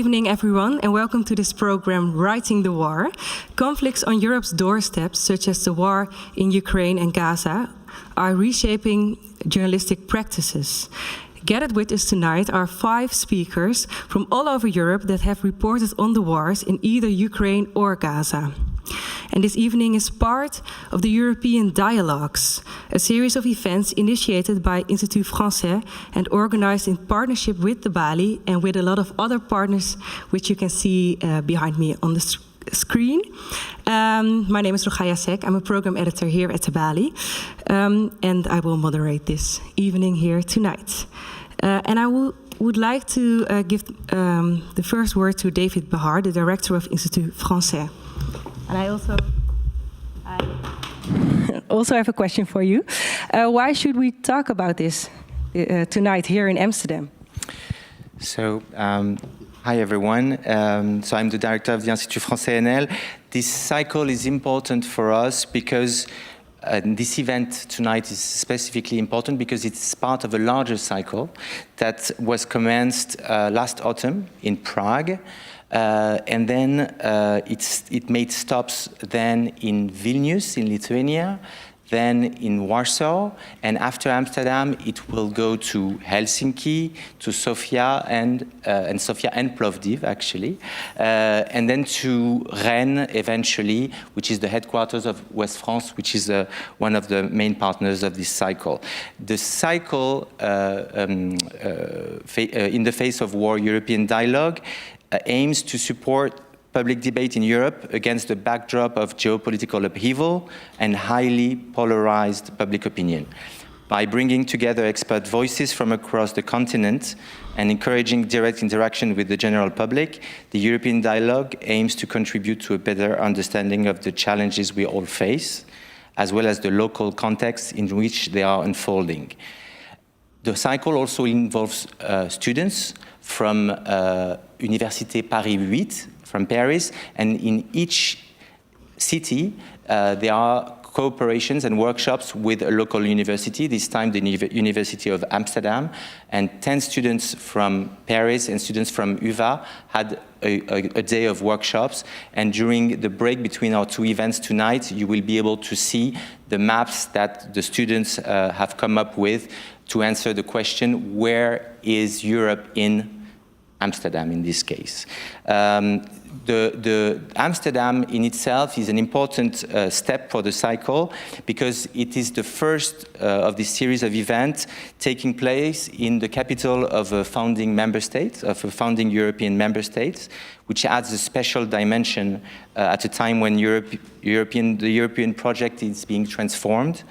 evening, everyone, and welcome to this program, Writing the War. Conflicts on Europe's doorsteps, such as the war in Ukraine and Gaza, are reshaping journalistic practices. Gathered with us tonight are 5 speakers from all over Europe that have reported on the wars in either Ukraine or Gaza. And this evening is part of the European Dialogues, a series of events initiated by Institut Français and organized in partnership with the Balie and with a lot of other partners, which you can see behind me on the screen. My name is Grck. I'm a program editor here at the Balie, and I will moderate this evening here tonight. And I would like to give the first word to David Behar, the director of Institut Français. And I also have a question for you. Why should we talk about this tonight here in Amsterdam? So, hi everyone. So I'm the director of the Institut Français NL. This cycle is important for us because this event tonight is specifically important because it's part of a larger cycle that was commenced last autumn in Prague. And then it made stops then in Vilnius in Lithuania, then in Warsaw, and after Amsterdam it will go to Helsinki, to Sofia and Plovdiv actually, and then to Rennes eventually, which is the headquarters of West France, which is one of the main partners of this cycle. The cycle in the face of war, European dialogue, aims to support public debate in Europe against the backdrop of geopolitical upheaval and highly polarized public opinion. By bringing together expert voices from across the continent and encouraging direct interaction with the general public, the European dialogue aims to contribute to a better understanding of the challenges we all face, as well as the local context in which they are unfolding. The cycle also involves students from Université Paris 8, from Paris, and in each city there are cooperations and workshops with a local university, this time the University of Amsterdam, and 10 students from Paris and students from UvA had a day of workshops, and during the break between our 2 events tonight, you will be able to see the maps that the students have come up with to answer the question, where is Europe in Amsterdam in this case. The Amsterdam in itself is an important step for the cycle because it is the first of this series of events taking place in the capital of a founding member state, of a founding European member state, which adds a special dimension at a time when the European project is being transformed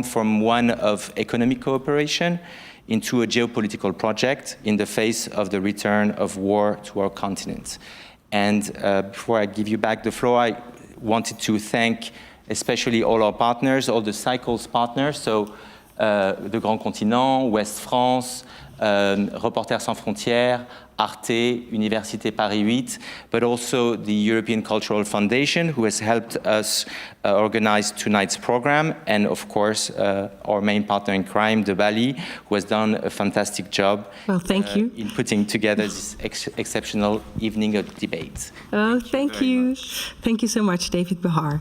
from one of economic cooperation into a geopolitical project in the face of the return of war to our continent. And before I give you back the floor, I wanted to thank especially all our partners, all the cycles partners, so the Grand Continent, West France, Reporters Sans Frontières, Arte, Université Paris 8, but also the European Cultural Foundation, who has helped us organize tonight's program, and of course our main partner in crime, the Balie, who has done a fantastic job. Well, thank you in putting together this exceptional evening of debate. Oh, thank you. Thank you so much, David Behar.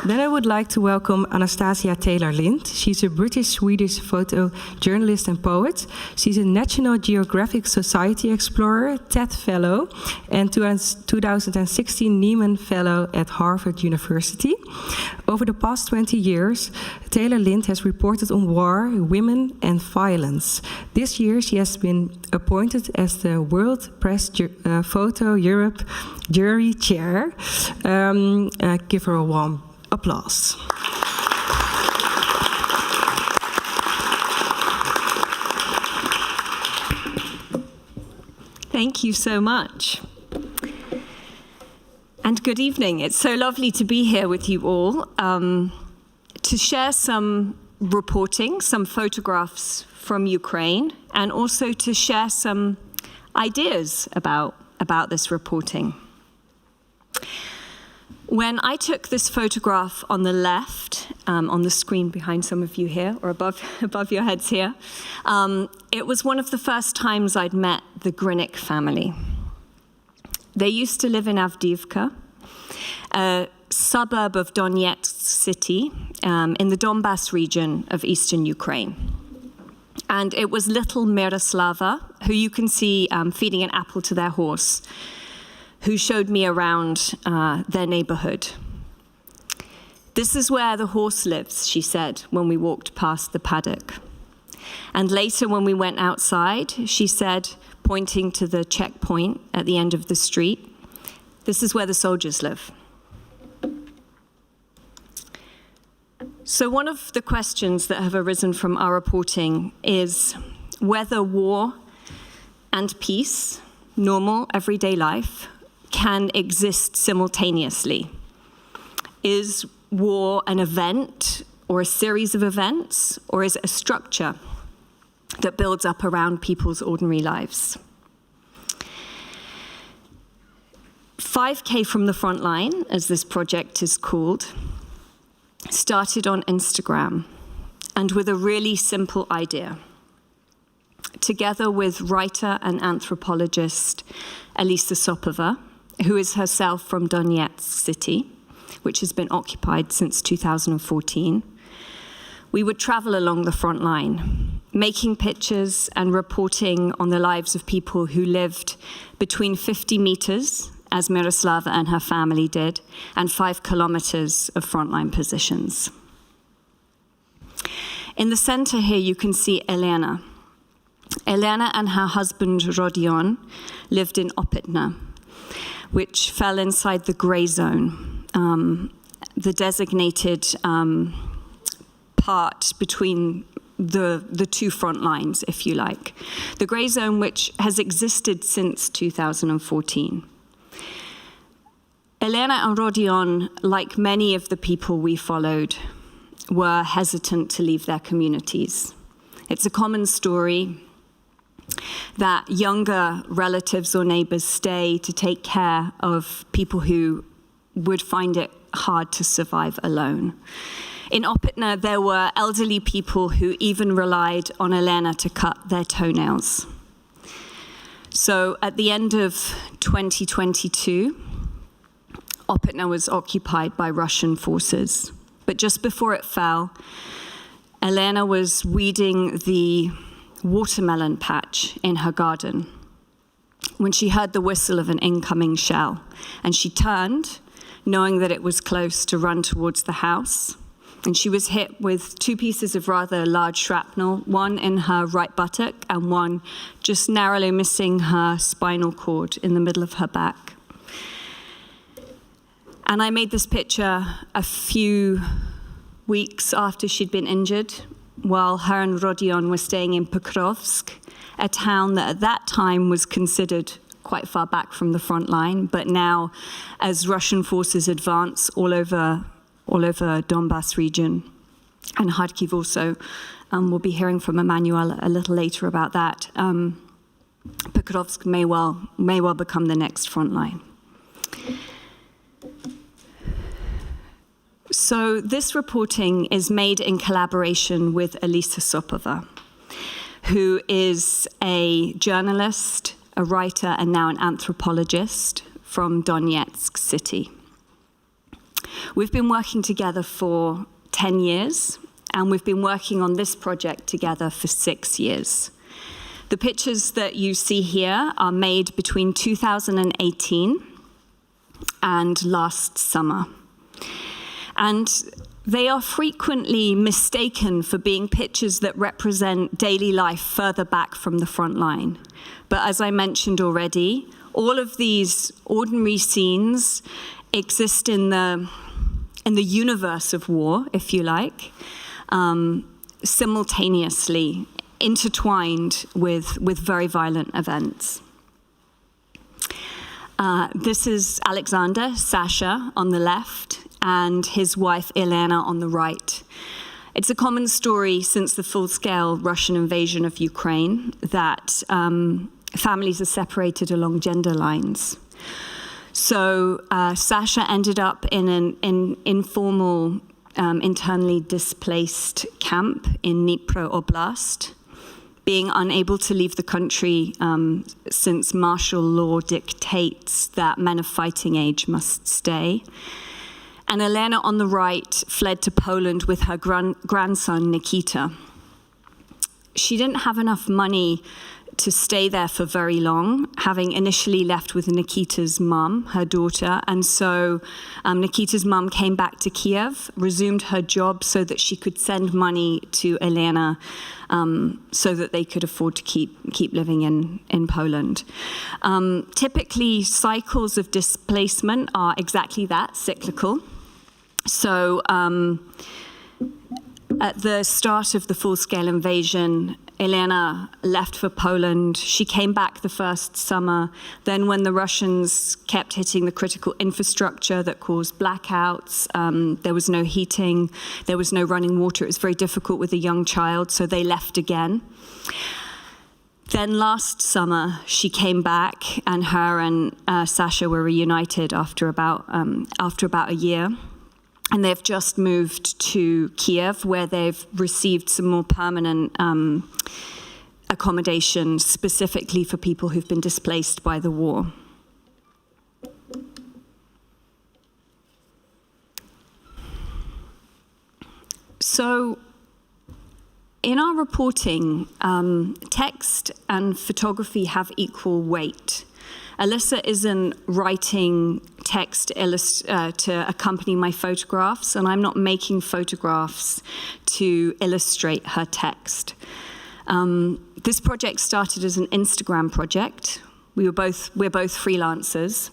Then I would like to welcome Anastasia Taylor-Lind. She's a British-Swedish photojournalist and poet. She's a National Geographic Society Explorer, TED Fellow, and 2016 Nieman Fellow at Harvard University. Over the past 20 years, Taylor-Lind has reported on war, women, and violence. This year, she has been appointed as the World Press Photo Europe Jury Chair. Give her a warm applause. Thank you so much. And good evening. It's so lovely to be here with you all to share some reporting, some photographs from Ukraine, and also to share some ideas about this reporting. When I took this photograph on the left, on the screen behind some of you here, or above your heads here, it was one of the first times I'd met the Grck family. They used to live in Avdiivka, a suburb of Donetsk city in the Donbass region of eastern Ukraine. And it was little Miroslava, who you can see feeding an apple to their horse, who showed me around their neighborhood. "This is where the horse lives," she said when we walked past the paddock. And later when we went outside, she said, pointing to the checkpoint at the end of the street, "This is where the soldiers live." So one of the questions that have arisen from our reporting is whether war and peace, normal everyday life, can exist simultaneously. Is war an event or a series of events, or is it a structure that builds up around people's ordinary lives? 5K from the front line, as this project is called, started on Instagram, and with a really simple idea. Together with writer and anthropologist Alisa Sova, who is herself from Donetsk city, which has been occupied since 2014, we would travel along the front line, making pictures and reporting on the lives of people who lived between 50 meters, as Miroslava and her family did, and 5 kilometers of frontline positions. In the center here, you can see Elena. Elena and her husband, Rodion, lived in Opitna, which fell inside the gray zone, the designated part between the two front lines, if you like. The gray zone, which has existed since 2014. Elena and Rodion, like many of the people we followed, were hesitant to leave their communities. It's a common story that younger relatives or neighbors stay to take care of people who would find it hard to survive alone. In Opitna, there were elderly people who even relied on Elena to cut their toenails. So at the end of 2022, Opitna was occupied by Russian forces. But just before it fell, Elena was weeding the watermelon patch in her garden when she heard the whistle of an incoming shell. And she turned, knowing that it was close, to run towards the house. And she was hit with 2 pieces of rather large shrapnel, one in her right buttock and one just narrowly missing her spinal cord in the middle of her back. And I made this picture a few weeks after she'd been injured, while her and Rodion were staying in Pokrovsk, a town that at that time was considered quite far back from the front line, but now, as Russian forces advance all over Donbass region, and Kharkiv also, we'll be hearing from Emmanuel a little later about that, Pokrovsk may well become the next front line. So this reporting is made in collaboration with Alisa Sova, who is a journalist, a writer, and now an anthropologist from Donetsk city. We've been working together for 10 years, and we've been working on this project together for 6 years. The pictures that you see here are made between 2018 and last summer. And they are frequently mistaken for being pictures that represent daily life further back from the front line. But as I mentioned already, all of these ordinary scenes exist in the universe of war, if you like, simultaneously intertwined with very violent events. This is Alexander, Sasha, on the left, and his wife Elena on the right. It's a common story since the full-scale Russian invasion of Ukraine that families are separated along gender lines. So Sasha ended up in an informal, internally displaced camp in Dnipro Oblast, being unable to leave the country since martial law dictates that men of fighting age must stay. And Elena on the right fled to Poland with her grandson, Nikita. She didn't have enough money to stay there for very long, having initially left with Nikita's mum, her daughter. And so Nikita's mum came back to Kiev, resumed her job so that she could send money to Elena so that they could afford to keep living in Poland. Typically, cycles of displacement are exactly that, cyclical. So at the start of the full-scale invasion, Elena left for Poland. She came back the first summer. Then when the Russians kept hitting the critical infrastructure that caused blackouts, there was no heating, there was no running water. It was very difficult with a young child, so they left again. Then last summer, she came back, and her and Sasha were reunited after about a year. And they've just moved to Kiev, where they've received some more permanent accommodation specifically for people who've been displaced by the war. So in our reporting, text and photography have equal weight. Alisa isn't writing text to accompany my photographs, and I'm not making photographs to illustrate her text. This project started as an Instagram project. We're both freelancers.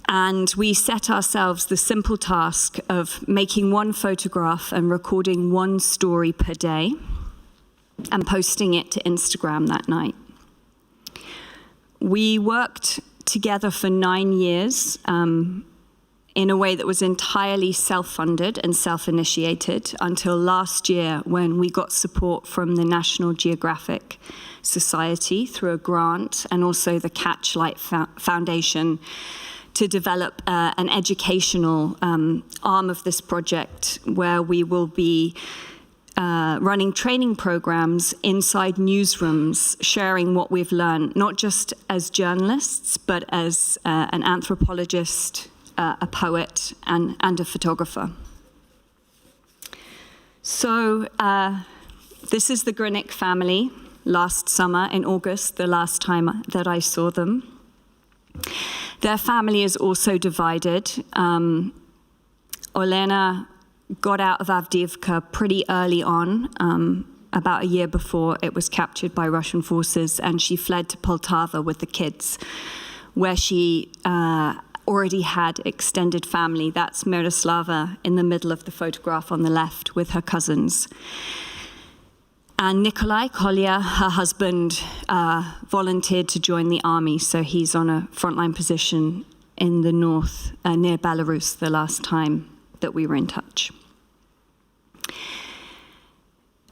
And we set ourselves the simple task of making one photograph and recording one story per day and posting it to Instagram that night. We worked together for 9 years in a way that was entirely self-funded and self-initiated until last year, when we got support from the National Geographic Society through a grant, and also the Catchlight Foundation, to develop an educational arm of this project, where we will be running training programs inside newsrooms, sharing what we've learned, not just as journalists, but as an anthropologist, a poet, and a photographer. So this is the Grck family last summer in August, the last time that I saw them. Their family is also divided. Elena got out of Avdiivka pretty early on, about a year before it was captured by Russian forces, and she fled to Poltava with the kids, where she already had extended family. That's Miroslava in the middle of the photograph on the left with her cousins. And Nikolai Kolya, her husband, volunteered to join the army, so he's on a frontline position in the north, near Belarus, the last time that we were in touch.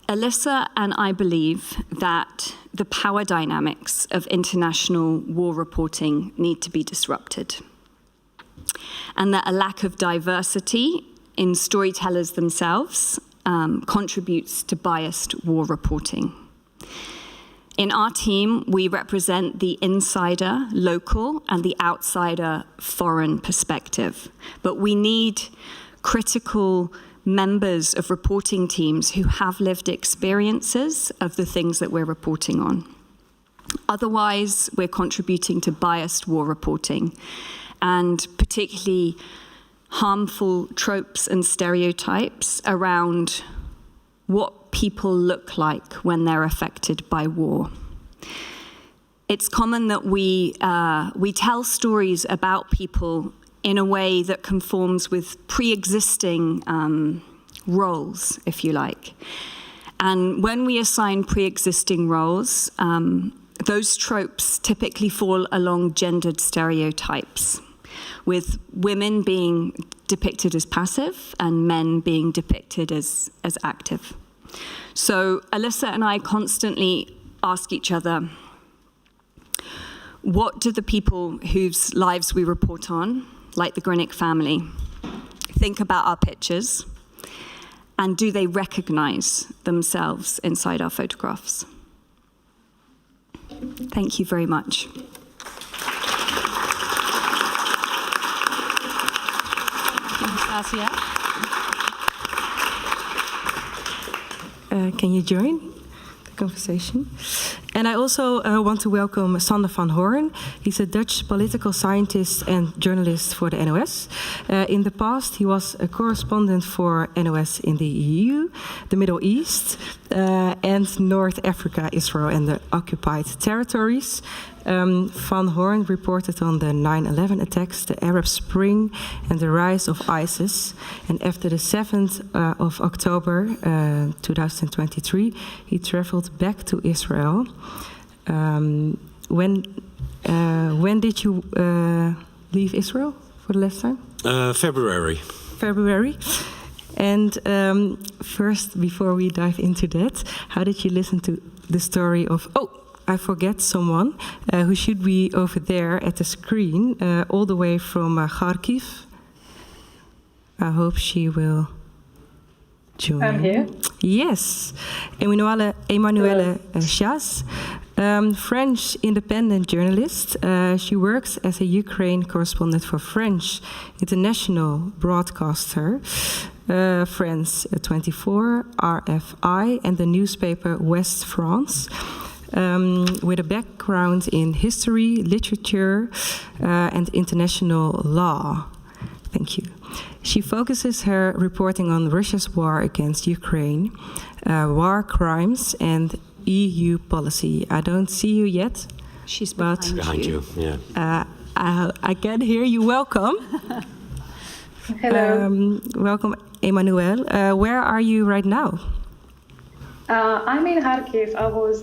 Alisa and I believe that the power dynamics of international war reporting need to be disrupted, and that a lack of diversity in storytellers themselves contributes to biased war reporting. In our team, we represent the insider, local, and the outsider, foreign perspective. But we need critical members of reporting teams who have lived experiences of the things that we're reporting on. Otherwise, we're contributing to biased war reporting, and particularly harmful tropes and stereotypes around what people look like when they're affected by war. It's common that we tell stories about people in a way that conforms with pre-existing roles, if you like. And when we assign pre-existing roles, those tropes typically fall along gendered stereotypes, with women being depicted as passive and men being depicted as active. So Alisa and I constantly ask each other, What do the people whose lives we report on, like the Grck family, think about our pictures? And do they recognize themselves inside our photographs? Thank you very much. Anastasia. Can you join the conversation? And I also want to welcome Sander van Hoorn. He's a Dutch political scientist and journalist for the NOS. In the past, he was a correspondent for NOS in the EU, the Middle East, and North Africa, Israel, and the occupied territories. Van Hoorn reported on the 9/11 attacks, the Arab Spring, and the rise of ISIS. And after the 7th of October 2023, he traveled back to Israel. When did you leave Israel for the last time? February. February. And first, before we dive into that, how did you listen to the story of... Oh, I forget someone who should be over there at the screen, all the way from Kharkiv. I hope she will join. I'm here. Yes. Emanuele Chas, French independent journalist. She works as a Ukraine correspondent for French international broadcaster, France 24, RFI, and the newspaper West France. With a background in history, literature, and international law. Thank you. She focuses her reporting on Russia's war against Ukraine, war crimes, and EU policy. I don't see you yet. She's Behind you, yeah. I can hear you. Welcome. Hello. Welcome, Emmanuel. Where are you right now? I'm in Kharkiv. I was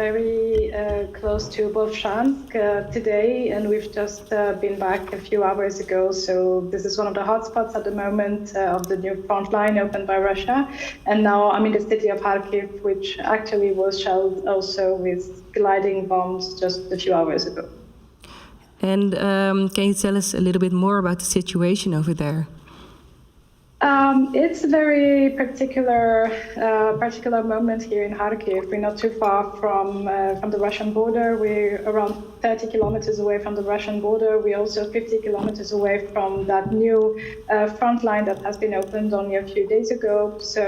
very close to Bovshansk today, and we've just been back a few hours ago. So this is one of the hotspots at the moment of the new front line opened by Russia. And now I'm in the city of Kharkiv, which actually was shelled also with gliding bombs just a few hours ago. And can you tell us a little bit more about the situation over there? It's a very particular moment here in Kharkiv. We're not too far from the Russian border. We're around 30 kilometers away from the Russian border. We're also 50 kilometers away from that new front line that has been opened only a few days ago. So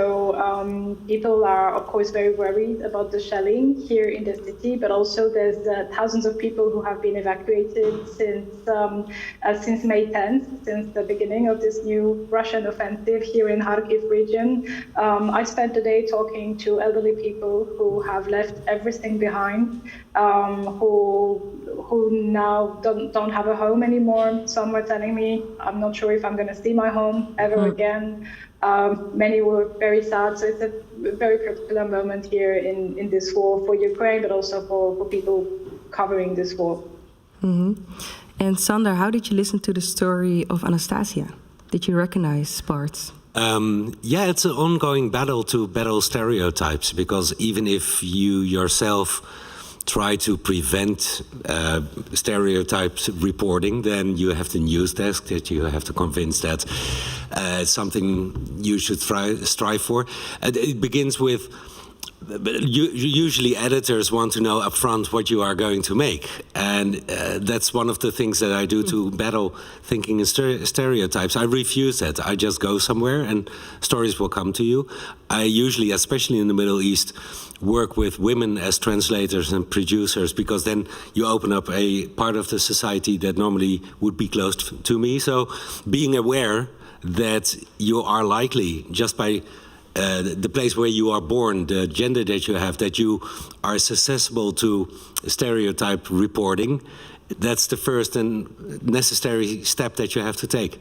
people are, of course, very worried about the shelling here in the city, but also there's thousands of people who have been evacuated since May 10th, since the beginning of this new Russian offensive here in Kharkiv region. I spent the day talking to elderly people who have left everything behind, who now don't have a home anymore. Some were telling me, I'm not sure if I'm going to see my home ever again. Many were very sad. So it's a very particular moment here in this war for Ukraine, but also for people covering this war. Mm-hmm. And Sander, how did you listen to the story of Anastasia? Did you recognize parts? Yeah, it's an ongoing battle to battle stereotypes, because even if you yourself try to prevent stereotypes reporting, then you have the news desk that you have to convince that it's something you should strive for. It begins with, usually editors want to know upfront what you are going to make, and that's one of the things that I do to battle thinking in stereotypes. I refuse that. I just go somewhere and stories will come to you. I usually, especially in the Middle East, work with women as translators and producers, because then you open up a part of the society that normally would be closed to me. So being aware that you are likely, just by the place where you are born, the gender that you have, that you are susceptible to stereotype reporting, that's the first and necessary step that you have to take.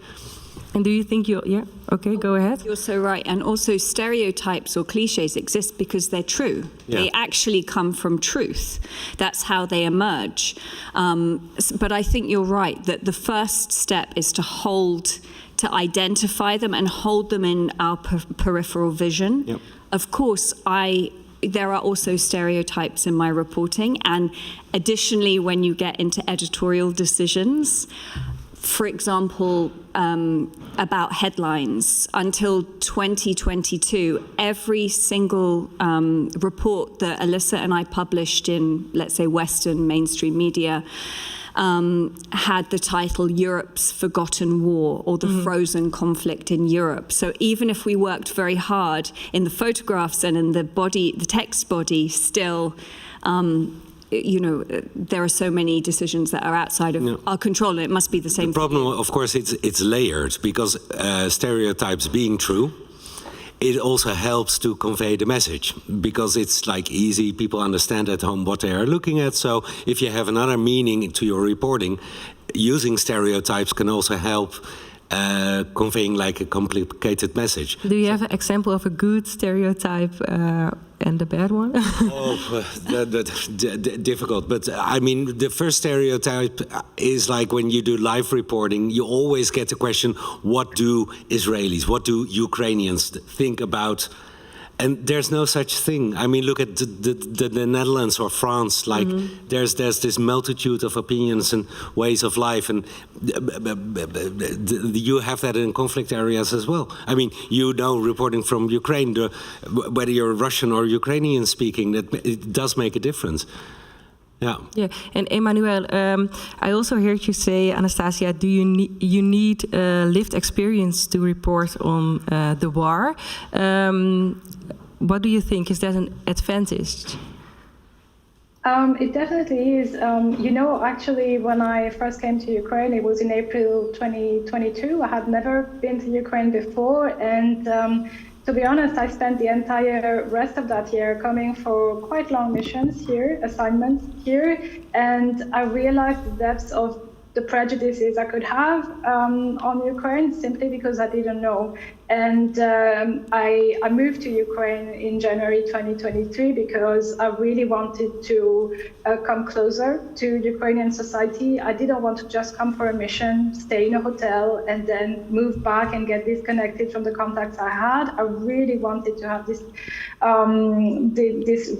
And do you think yeah, okay, go ahead. You're so right. And also stereotypes or cliches exist because they're true. Yeah. They actually come from truth. That's how they emerge. But I think you're right that the first step is to identify them and hold them in our peripheral vision. Yep. Of course, I there are also stereotypes in my reporting. And additionally, when you get into editorial decisions, for example, about headlines, until 2022, every single report that Alisa and I published in, let's say, Western mainstream media had the title Europe's Forgotten War, or the frozen conflict in Europe. So even if we worked very hard in the photographs and in the body, the text body, still, there are so many decisions that are outside of our control, and it must be the same. The problem, of course, it's layered, because stereotypes being true, it also helps to convey the message, because it's like easy, people understand at home what they are looking at. So if you have another meaning to your reporting, using stereotypes can also help conveying like a complicated message. Do you have an example of a good stereotype and a bad one? Difficult. But I mean, the first stereotype is like when you do live reporting, you always get the question, what do Israelis, what do Ukrainians think about? And there's no such thing. I mean, look at the Netherlands or France. Like, there's this multitude of opinions and ways of life, and you have that in conflict areas as well. I mean, reporting from Ukraine, whether you're Russian or Ukrainian speaking, that it does make a difference. Yeah. And Emmanuel, I also heard you say, Anastasia, do you need lived experience to report on the war? What do you think? Is that an advantage? It definitely is. Actually, when I first came to Ukraine, it was in April 2022. I had never been to Ukraine before, and to be honest, I spent the entire rest of that year coming for quite long missions here, assignments here, and I realized the depths of the prejudices I could have on Ukraine simply because I didn't know. And I moved to Ukraine in January 2023 because I really wanted to come closer to Ukrainian society. I didn't want to just come for a mission, stay in a hotel, and then move back and get disconnected from the contacts I had. I really wanted to have this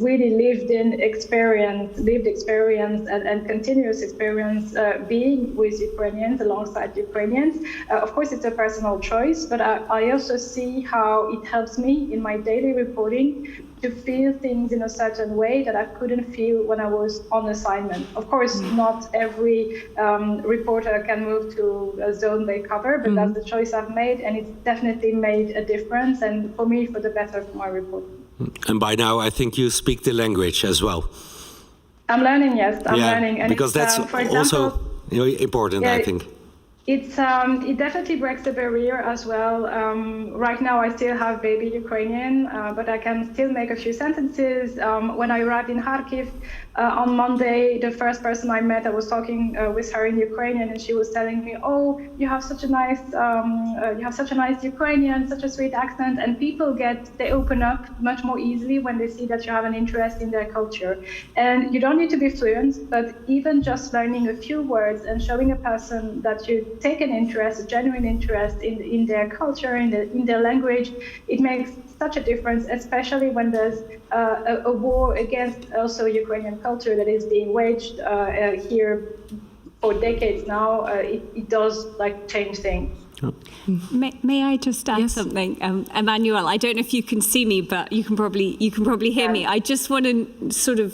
really lived experience and continuous experience being with Ukrainians, alongside Ukrainians. Of course, it's a personal choice, but I also see how it helps me in my daily reporting to feel things in a certain way that I couldn't feel when I was on assignment. Of course, not every reporter can move to a zone they cover, but that's the choice I've made, and it's definitely made a difference, and for me, for the better for my reporting. And by now, I think you speak the language as well. I'm learning, yes, I'm learning. And because that's for example, also important, I think. It definitely breaks the barrier as well. Right now, I still have baby Ukrainian, but I can still make a few sentences. When I arrived in Kharkiv on Monday, the first person I met, I was talking with her in Ukrainian, and she was telling me, "Oh, you have such a nice Ukrainian, such a sweet accent." And people they open up much more easily when they see that you have an interest in their culture. And you don't need to be fluent, but even just learning a few words and showing a person that you take an interest, a genuine interest in their culture, in their language, it makes such a difference, especially when there's a war against also Ukrainian culture that is being waged here for decades now. It does change things. May I just add something, Emmanuel? I don't know if you can see me, but you can probably hear me. I just want to sort of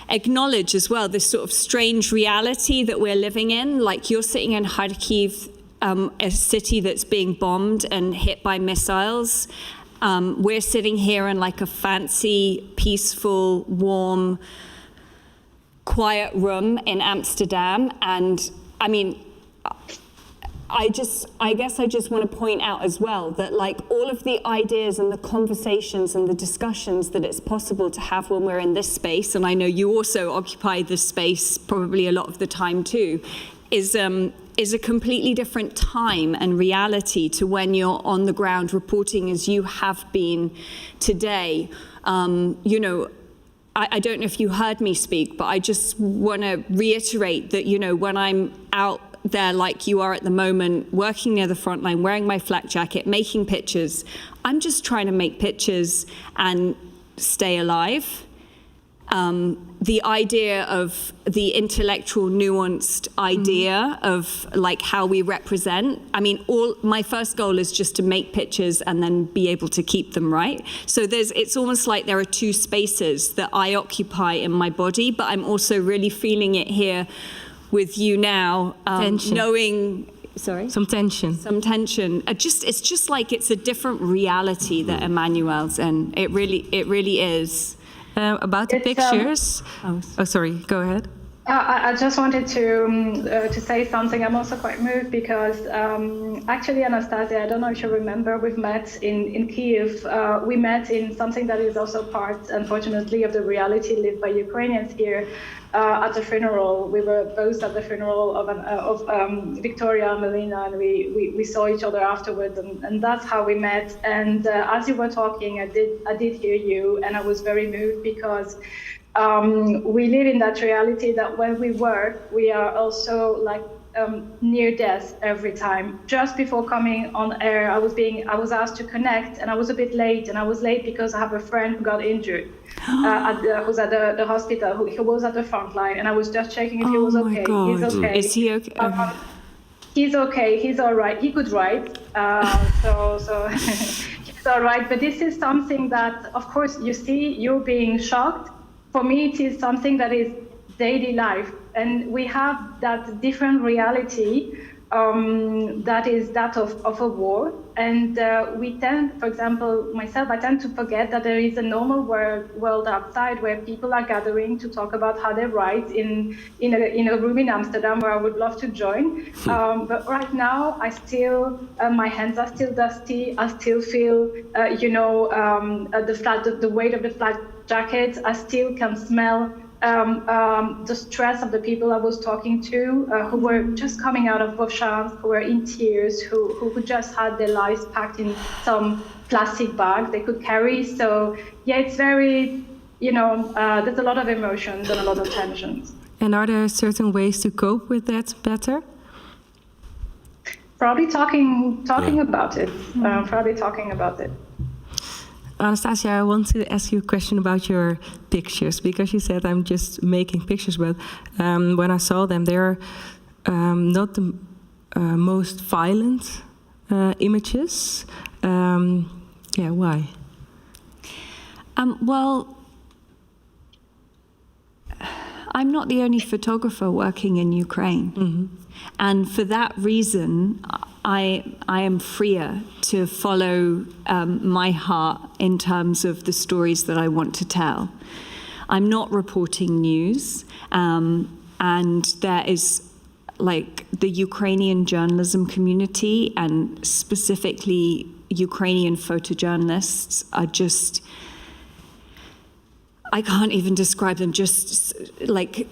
acknowledge as well this sort of strange reality that we're living in. Like, you're sitting in Kharkiv, a city that's being bombed and hit by missiles. We're sitting here in like a fancy, peaceful, warm, quiet room in Amsterdam. And I mean, I guess I just want to point out as well that like all of the ideas and the conversations and the discussions that it's possible to have when we're in this space, and I know you also occupy this space probably a lot of the time too, is a completely different time and reality to when you're on the ground reporting as you have been today. I don't know if you heard me speak, but I just want to reiterate that, when I'm out there like you are at the moment, working near the front line, wearing my flak jacket, making pictures, I'm just trying to make pictures and stay alive. The idea of the intellectual, nuanced idea of like how we represent. I mean, my first goal is just to make pictures and then be able to keep them, right? So it's almost like there are two spaces that I occupy in my body, but I'm also really feeling it here with you now, knowing. Sorry? Some tension. Some tension. It's just like it's a different reality that Emmanuel's in. It really is. About the pictures. Sorry. Go ahead. I just wanted to say something. I'm also quite moved because actually, Anastasia, I don't know if you remember, we've met in Kiev. We met in something that is also part, unfortunately, of the reality lived by Ukrainians here. At a funeral, we were both at the funeral of Victoria and Elena, and we saw each other afterwards, and that's how we met. And as you were talking, I did hear you, and I was very moved because we live in that reality that when we work, we are also like near death every time. Just before coming on air, I was asked to connect, and I was a bit late, and I was late because I have a friend who got injured, who's at the hospital, he was at the front line, and I was just checking if he was okay. God. He's okay. Is he okay? He's okay. He's all right. He could write, so he's all right. But this is something that, of course, you see, you're being shocked. For me, it is something that is daily life, and we have that different reality that is that of a war. And we tend, for example, myself, I tend to forget that there is a normal world outside where people are gathering to talk about how they write in a room in Amsterdam where I would love to join. But right now, I still, my hands are still dusty. I still feel, the weight of the flat jacket. I still can smell the stress of the people I was talking to, who were just coming out of Beauchamp, who were in tears, who just had their lives packed in some plastic bag they could carry. So yeah, it's very, there's a lot of emotions and a lot of tensions. And are there certain ways to cope with that better? Probably talking about it. Probably talking about it. Anastasia, I want to ask you a question about your pictures, because you said I'm just making pictures, but when I saw them, they're not the most violent images. Why? Well, I'm not the only photographer working in Ukraine. Mm-hmm. And for that reason, I am freer to follow my heart in terms of the stories that I want to tell. I'm not reporting news, and there is like the Ukrainian journalism community, and specifically Ukrainian photojournalists are just, I can't even describe them, just like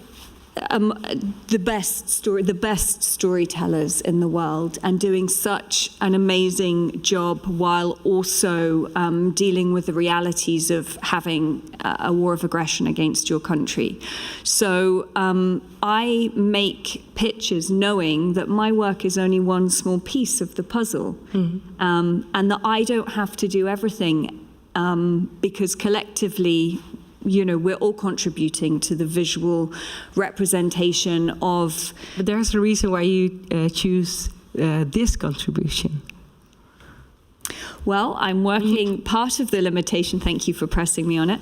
the best storytellers in the world, and doing such an amazing job while also dealing with the realities of having a war of aggression against your country. So I make pictures knowing that my work is only one small piece of the puzzle, and that I don't have to do everything, because collectively, we're all contributing to the visual representation of... But there's a reason why you choose this contribution. Well, I'm working, part of the limitation, thank you for pressing me on it,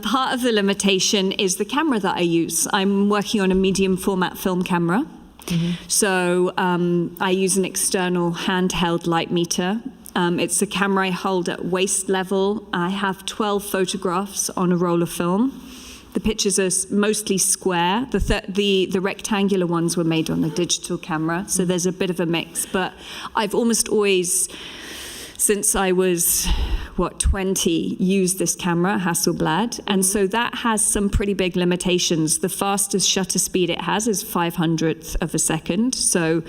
part of the limitation is the camera that I use. I'm working on a medium format film camera. Mm-hmm. So I use an external handheld light meter. It's a camera I hold at waist level. I have 12 photographs on a roll of film. The pictures are mostly square. The rectangular ones were made on a digital camera, so there's a bit of a mix. But I've almost always, since I was, 20, used this camera, Hasselblad. And so that has some pretty big limitations. The fastest shutter speed it has is 500th of a second. So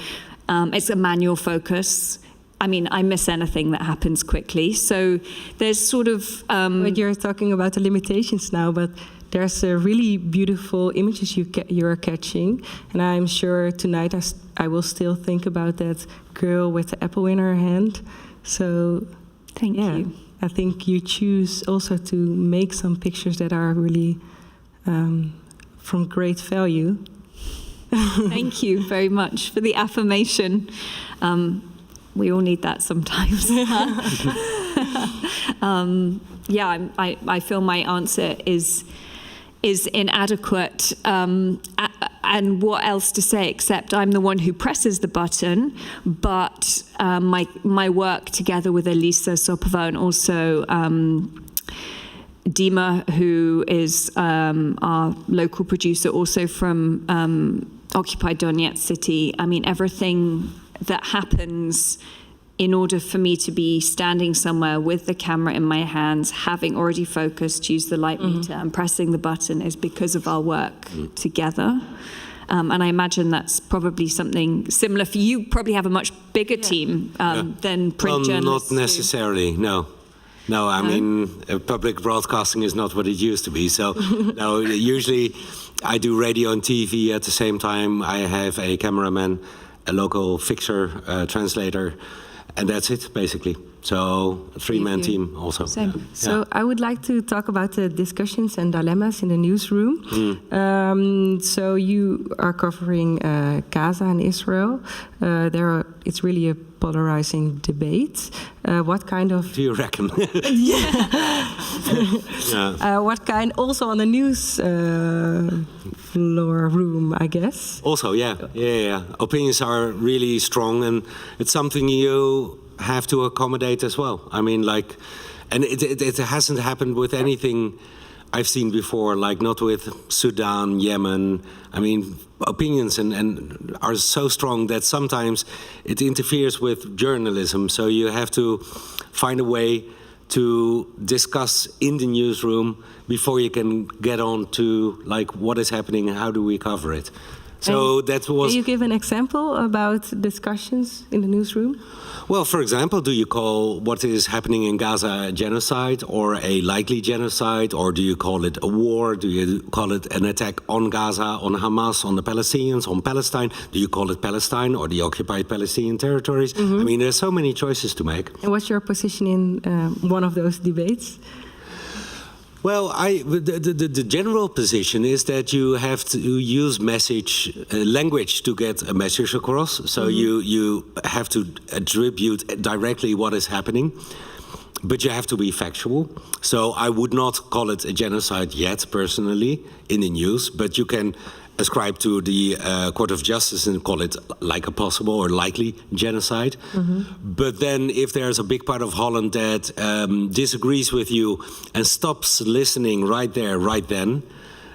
it's a manual focus. I mean, I miss anything that happens quickly. So there's sort of... But you're talking about the limitations now, but there's really beautiful images you're catching. And I'm sure tonight I will still think about that girl with the apple in her hand. So... Thank you. I think you choose also to make some pictures that are really from great value. Thank you very much for the affirmation. We all need that sometimes. I feel my answer is inadequate. And what else to say except I'm the one who presses the button, but my work together with Alisa Sova and also Dima, who is our local producer, also from occupied Donetsk city. I mean, everything that happens in order for me to be standing somewhere with the camera in my hands, having already focused, use the light meter and pressing the button is because of our work together. And I imagine that's probably something similar for you. Probably have a much bigger team than print journalists. Not necessarily, no. No, I mean, public broadcasting is not what it used to be. So, no, usually I do radio and TV at the same time. I have a cameraman, a local fixer, translator, and that's it, basically. So, a three-man team also. Same. Yeah. So, I would like to talk about the discussions and dilemmas in the newsroom. So, you are covering Gaza and Israel. It's really a polarizing debate. What kind of... Do you reckon? What kind, also on the news floor room, I guess? Also, yeah. Opinions are really strong, and it's something you have to accommodate as well. I mean, like, and it hasn't happened with anything I've seen before, like not with Sudan, Yemen. I mean, opinions and are so strong that sometimes it interferes with journalism. So you have to find a way to discuss in the newsroom before you can get on to like what is happening and how do we cover it. So that was... Can you give an example about discussions in the newsroom? Well, for example, do you call what is happening in Gaza a genocide or a likely genocide? Or do you call it a war? Do you call it an attack on Gaza, on Hamas, on the Palestinians, on Palestine? Do you call it Palestine or the occupied Palestinian territories? I mean, there's so many choices to make. And what's your position in one of those debates? Well, the general position is that you have to use language to get a message across. So you have to attribute directly what is happening, but you have to be factual. So I would not call it a genocide yet, personally, in the news, but you can ascribe to the Court of Justice and call it like a possible or likely genocide. But then if there's a big part of Holland that disagrees with you and stops listening right there, right then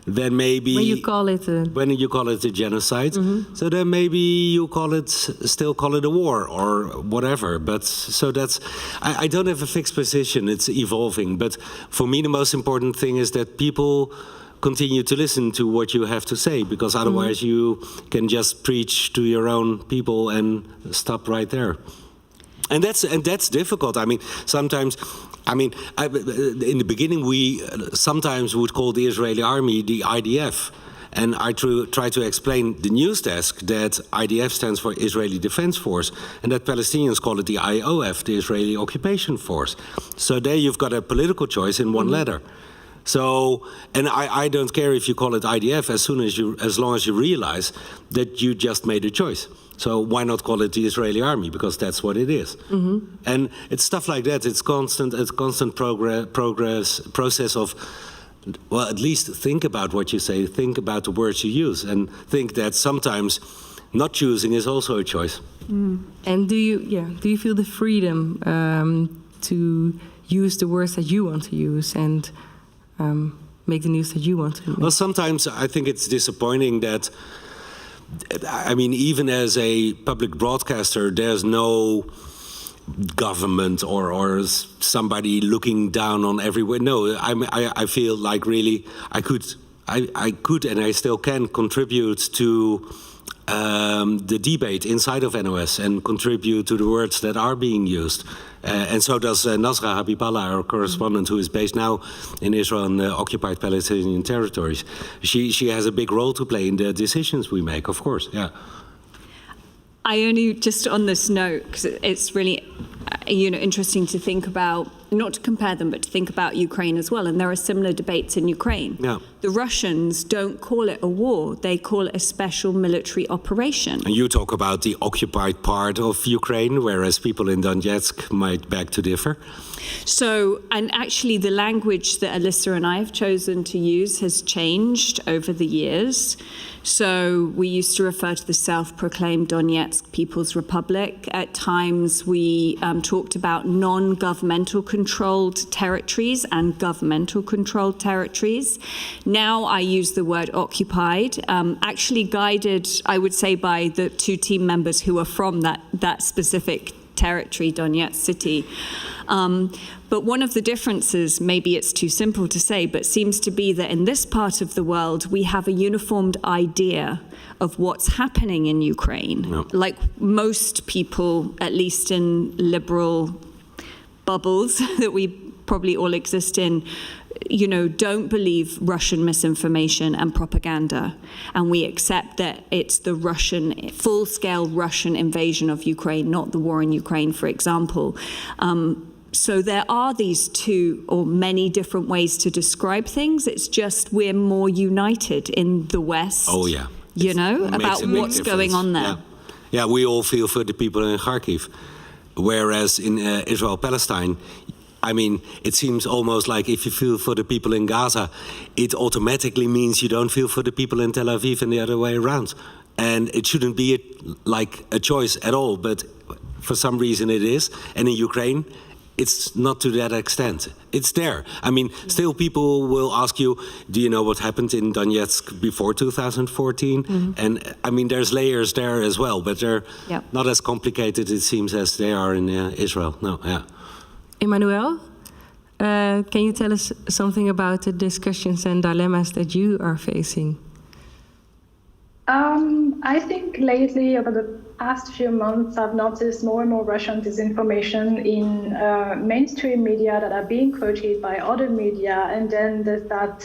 maybe... When you call it a... When you call it a genocide, so then maybe you still call it a war or whatever. But so that's... I don't have a fixed position, it's evolving. But for me the most important thing is that people continue to listen to what you have to say, because otherwise you can just preach to your own people and stop right there. And that's difficult. I mean, sometimes, in the beginning we sometimes would call the Israeli army the IDF. And I try to explain the news desk that IDF stands for Israeli Defense Force, and that Palestinians call it the IOF, the Israeli Occupation Force. So there you've got a political choice in one letter. So, and I don't care if you call it IDF as long as you realize that you just made a choice. So why not call it the Israeli army? Because that's what it is. And it's stuff like that. It's constant process of, well, at least think about what you say, think about the words you use, and think that sometimes not choosing is also a choice. And do you feel the freedom to use the words that you want to use and make the news that you want to make? Well, sometimes I think it's disappointing that, I mean, even as a public broadcaster, there's no government or somebody looking down on everyone. No, I feel like really I could and I still can contribute to the debate inside of NOS and contribute to the words that are being used. And so does Nasra Habiballah, our correspondent, who is based now in Israel and occupied Palestinian territories. She has a big role to play in the decisions we make, of course, yeah. I only, just on this note, because it's really, interesting to think about not to compare them, but to think about Ukraine as well. And there are similar debates in Ukraine. Yeah. The Russians don't call it a war, they call it a special military operation. And you talk about the occupied part of Ukraine, whereas people in Donetsk might beg to differ. So, and actually the language that Alisa and I have chosen to use has changed over the years. So we used to refer to the self-proclaimed Donetsk People's Republic. At times we talked about non-governmental controlled territories and governmental controlled territories. Now I use the word occupied, actually guided, I would say, by the two team members who are from that specific territory, Donetsk city. But one of the differences, maybe it's too simple to say, but seems to be that in this part of the world, we have a uniformed idea of what's happening in Ukraine. No. Like most people, at least in liberal bubbles that we probably all exist in, you know, don't believe Russian misinformation and propaganda. And we accept that it's the Russian, full-scale Russian invasion of Ukraine, not the war in Ukraine, for example. So there are these two or many different ways to describe things. It's just we're more united in the West. Oh, yeah. You know, Makes about a big what's difference. going on there. Yeah, we all feel for the people in Kharkiv. Whereas in Israel-Palestine, I mean, it seems almost like if you feel for the people in Gaza, it automatically means you don't feel for the people in Tel Aviv and the other way around. And it shouldn't be like a choice at all, but for some reason it is. And in Ukraine, it's not to that extent. It's there. I mean, still people will ask you, do you know what happened in Donetsk before 2014? Mm-hmm. And I mean, there's layers there as well, but they're not as complicated, it seems, as they are in Israel. No, yeah. Emmanuel, can you tell us something about the discussions and dilemmas that you are facing? I think lately, over the past few months, I've noticed more and more Russian disinformation in mainstream media that are being quoted by other media, and then there's that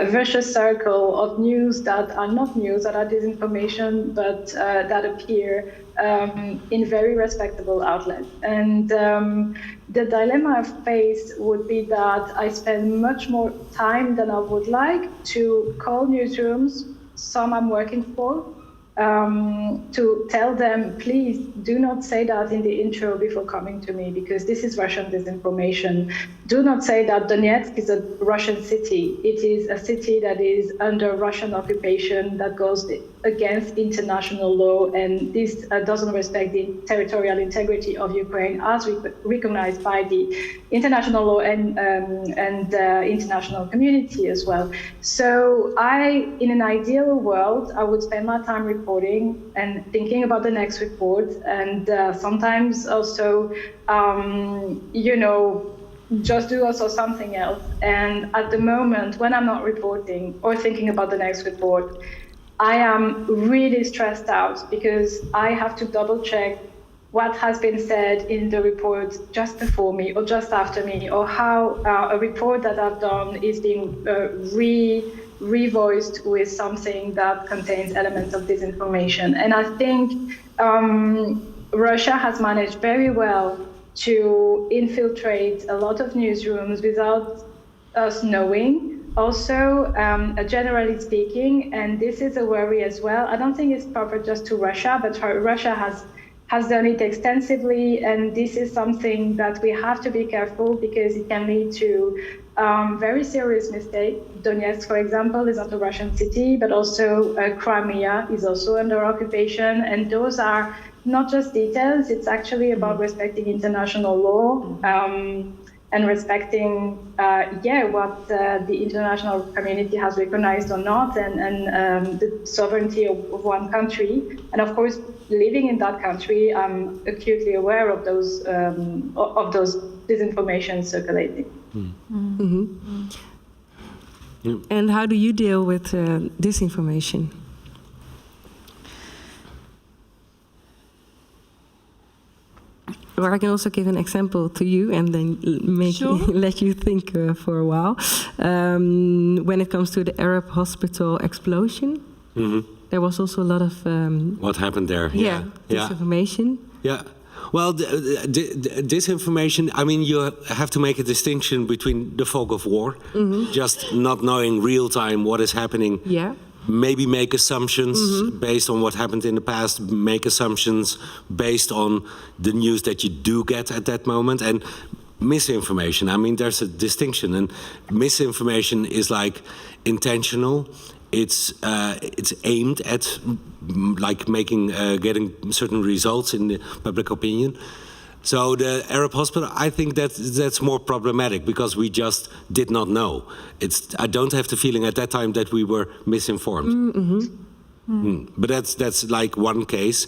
vicious circle of news that are not news, that are disinformation, but that appear in very respectable outlets. And the dilemma I face would be that I spend much more time than I would like to call newsrooms, some I'm working for, to tell them, please do not say that in the intro before coming to me, because this is Russian disinformation. Do not say that Donetsk is a Russian city. It is a city that is under Russian occupation, that goes against international law, and this doesn't respect the territorial integrity of Ukraine as recognized by the international law and international community as well. So in an ideal world, I would spend my time reporting and thinking about the next report, and sometimes also, just do also something else. And at the moment, when I'm not reporting or thinking about the next report, I am really stressed out because I have to double check what has been said in the report just before me or just after me, or how a report that I've done is being revoiced with something that contains elements of disinformation. And I think Russia has managed very well to infiltrate a lot of newsrooms without us knowing. Also, generally speaking, and this is a worry as well, I don't think it's proper just to Russia, but Russia has done it extensively, and this is something that we have to be careful because it can lead to very serious mistakes. Donetsk, for example, is not a Russian city, but also Crimea is also under occupation, and those are not just details, it's actually about respecting international law and respecting, what the international community has recognized or not, and the sovereignty of one country. And of course, living in that country, I'm acutely aware of those disinformation circulating. Mm-hmm. And how do you deal with disinformation? Or I can also give an example to you and then let you think for a while. When it comes to the Arab hospital explosion, there was also a lot of... what happened there? Disinformation. Yeah. Well, disinformation, I mean, you have to make a distinction between the fog of war, just not knowing real time what is happening. Yeah. Maybe make assumptions based on what happened in the past, make assumptions based on the news that you do get at that moment, and misinformation. I mean, there's a distinction, and misinformation is like intentional. It's aimed at like getting certain results in the public opinion. So the Arab hospital, I think that's more problematic because we just did not know. I don't have the feeling at that time that we were misinformed. But that's like one case.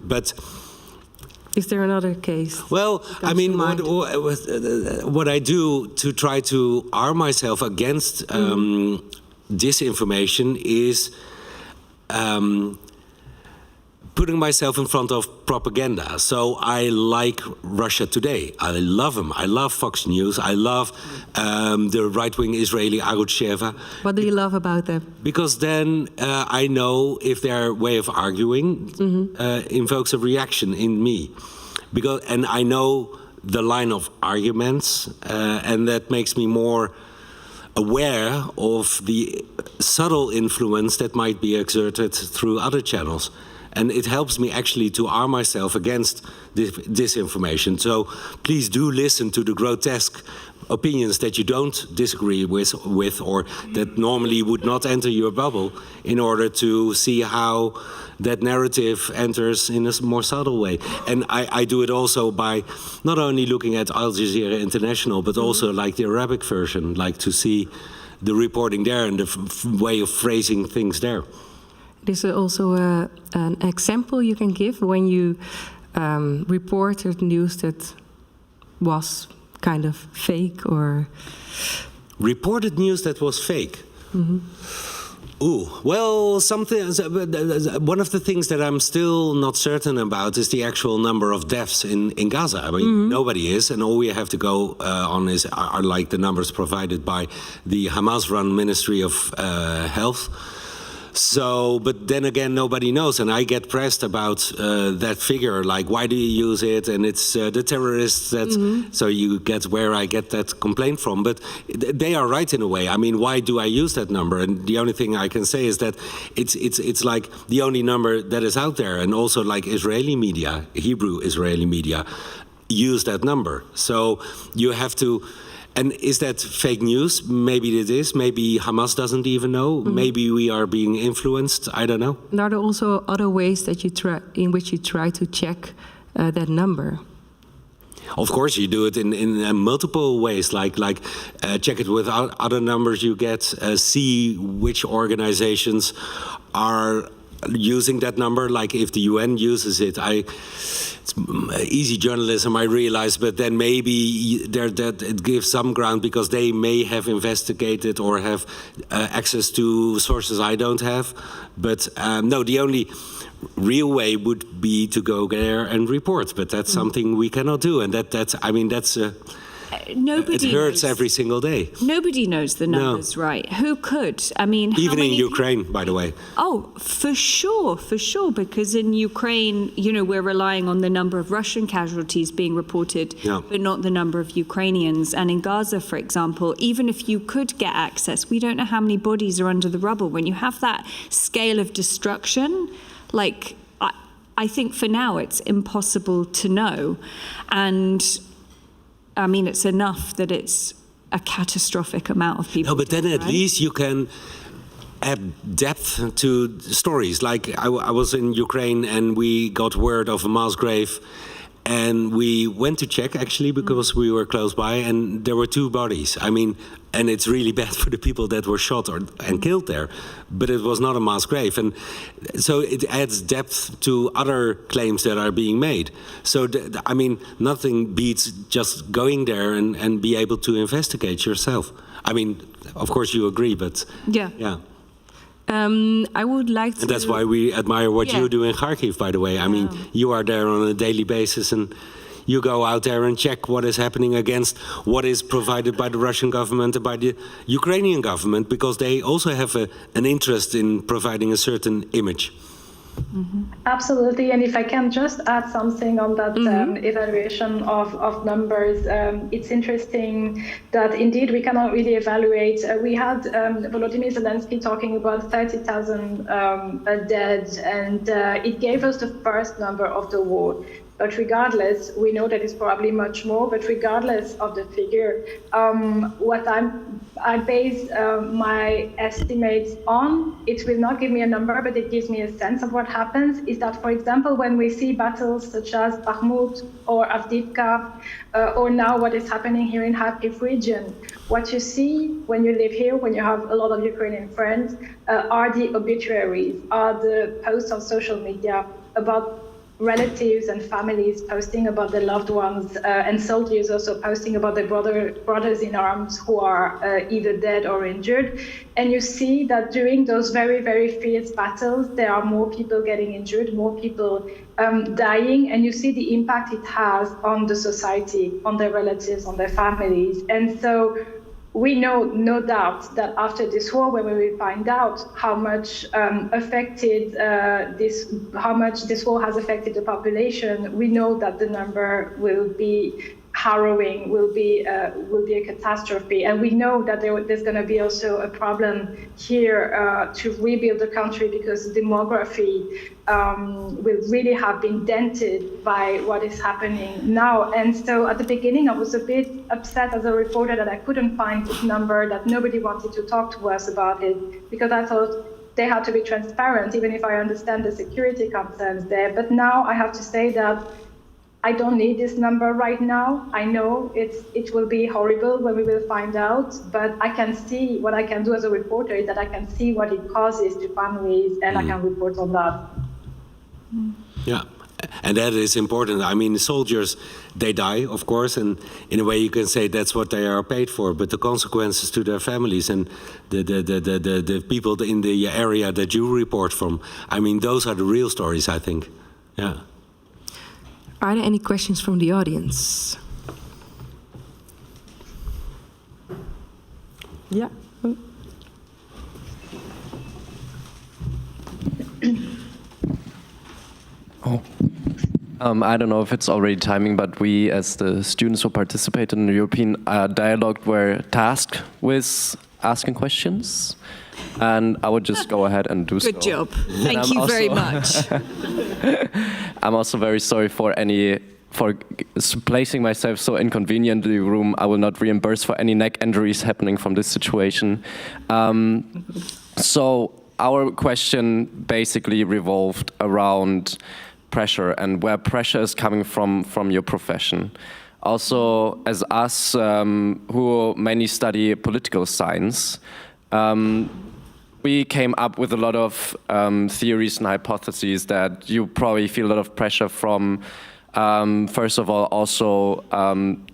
But is there another case? Well, I mean, what I do to try to arm myself against disinformation is putting myself in front of propaganda. So I like Russia Today. I love them. I love Fox News. I love the right-wing Israeli Arutz Sheva. What do you love about them? Because then I know if their way of arguing invokes a reaction in me. And I know the line of arguments, and that makes me more aware of the subtle influence that might be exerted through other channels. And it helps me actually to arm myself against disinformation. So please do listen to the grotesque opinions that you don't disagree with or that normally would not enter your bubble, in order to see how that narrative enters in a more subtle way. And I do it also by not only looking at Al Jazeera International, but also like the Arabic version, like to see the reporting there and the way of phrasing things there. Is there also an example you can give when you reported news that was kind of fake or... Reported news that was fake? Ooh, well, one of the things that I'm still not certain about is the actual number of deaths in Gaza. I mean, nobody is, and all we have to go on are like the numbers provided by the Hamas-run Ministry of Health. So, but then again, nobody knows, and I get pressed about that figure, like, why do you use it? And it's the terrorists that, so you get where I get that complaint from. But they are right in a way. I mean, why do I use that number? And the only thing I can say is that it's like the only number that is out there, and also like Israeli media, Hebrew Israeli media, use that number. So you have to. And is that fake news? Maybe it is. Maybe Hamas doesn't even know. Maybe we are being influenced. I don't know. And are there also other ways that in which you try to check that number? Of course, you do it in multiple ways. Like check it with other numbers you get. See which organizations are using that number. Like if the UN uses it, it's easy journalism, I realize, but then maybe that it gives some ground because they may have investigated or have access to sources I don't have. But no, the only real way would be to go there and report, but that's something we cannot do, and that's it hurts every single day. Nobody knows the numbers, right? Who could? I mean, even in Ukraine, by the way. Oh, for sure, because in Ukraine, we're relying on the number of Russian casualties being reported, but not the number of Ukrainians. And in Gaza, for example, even if you could get access, we don't know how many bodies are under the rubble. When you have that scale of destruction, like, I think for now it's impossible to know. And I mean, it's enough that it's a catastrophic amount of people. No, but then at least you can add depth to stories. Like I was in Ukraine and we got word of a mass grave, and we went to check actually because we were close by, and there were 2 bodies. I mean, and it's really bad for the people that were shot and killed there, but it was not a mass grave. And so it adds depth to other claims that are being made. So, I mean, nothing beats just going there and be able to investigate yourself. I mean, of course you agree, but yeah. I would like to... And that's why we admire what you do in Kharkiv, by the way. I mean, you are there on a daily basis, and you go out there and check what is happening against what is provided by the Russian government and by the Ukrainian government, because they also have an interest in providing a certain image. Absolutely, and if I can just add something on that evaluation of numbers, it's interesting that indeed we cannot really evaluate. We had Volodymyr Zelensky talking about 30,000 dead, and it gave us the first number of the war. But regardless, we know that it's probably much more, but regardless of the figure, what I base my estimates on, it will not give me a number, but it gives me a sense of what happens, is that, for example, when we see battles such as Bakhmut or Avdiivka, or now what is happening here in Kharkiv region, what you see when you live here, when you have a lot of Ukrainian friends, are the obituaries, are the posts on social media about relatives and families posting about their loved ones, and soldiers also posting about their brothers in arms who are either dead or injured. And you see that during those very, very fierce battles, there are more people getting injured, more people dying, and you see the impact it has on the society, on their relatives, on their families. And so we know, no doubt, that after this war, when we will find out how much this war has affected the population, we know that the number will be harrowing, will be a catastrophe, and we know that there's going to be also a problem here to rebuild the country, because demography will really have been dented by what is happening now. And so at the beginning, I was a bit upset as a reporter that I couldn't find this number, that nobody wanted to talk to us about it, because I thought they had to be transparent, even if I understand the security concerns there. But now I have to say that I don't need this number right now. I know it will be horrible when we will find out, but I can see, what I can do as a reporter is that I can see what it causes to families, and I can report on that. Yeah, and that is important. I mean, soldiers, they die, of course, and in a way you can say that's what they are paid for, but the consequences to their families and the people in the area that you report from, I mean, those are the real stories, I think. Yeah. Are there any questions from the audience? Yeah. I don't know if it's already timing, but we, as the students who participated in the European dialogue, were tasked with asking questions. And I would just go ahead and do so. Good job. Thank you very much. I'm also very sorry for placing myself so inconveniently in the room. I will not reimburse for any neck injuries happening from this situation. So our question basically revolved around pressure and where pressure is coming from your profession. Also, as us who mainly study political science, we came up with a lot of theories and hypotheses that you probably feel a lot of pressure from, first of all, also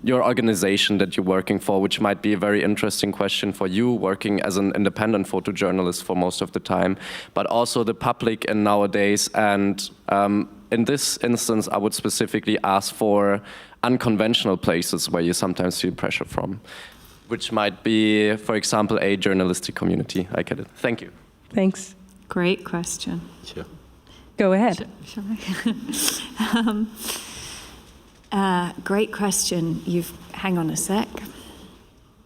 your organization that you're working for, which might be a very interesting question for you working as an independent photojournalist for most of the time, but also the public and nowadays. And in this instance, I would specifically ask for unconventional places where you sometimes feel pressure from, which might be, for example, a journalistic community. I get it. Thank you. Thanks. Great question. Sure. Go ahead. Shall I? Great question. Hang on a sec.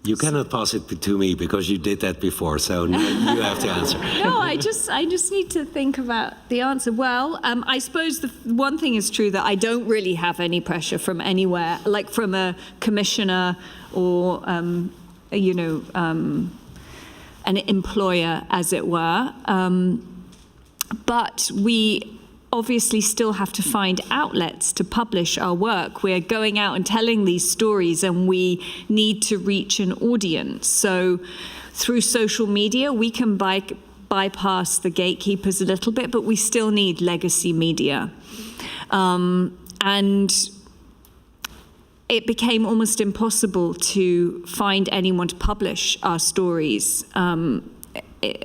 You cannot pass it to me because you did that before, so now you have to answer. No, I just need to think about the answer. Well, I suppose the one thing is true, that I don't really have any pressure from anywhere, like from a commissioner or, an employer, as it were. But we obviously still have to find outlets to publish our work. We're going out and telling these stories, and we need to reach an audience. So through social media, we can bypass the gatekeepers a little bit, but we still need legacy media. And it became almost impossible to find anyone to publish our stories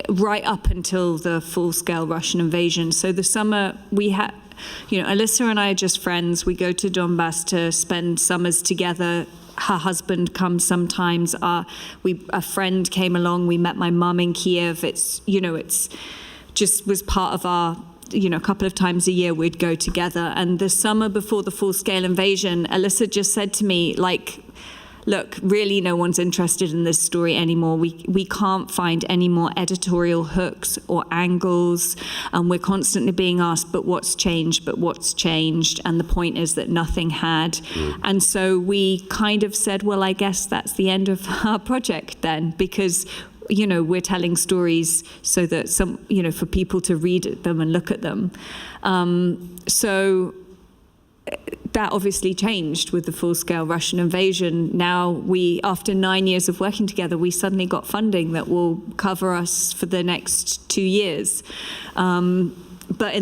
right up until the full-scale Russian invasion. So the summer we had, Alisa and I are just friends. We go to Donbass to spend summers together. Her husband comes sometimes. A friend came along. We met my mum in Kiev. It's just was part of our a couple of times a year we'd go together. And the summer before the full-scale invasion, Alisa just said to me, like, look, really no one's interested in this story anymore. We can't find any more editorial hooks or angles. And we're constantly being asked, but what's changed? But what's changed? And the point is that nothing had. And so we kind of said, well, I guess that's the end of our project then, because we're telling stories so that for people to read them and look at them. So that obviously changed with the full-scale Russian invasion. Now after 9 years of working together, we suddenly got funding that will cover us for the next 2 years. But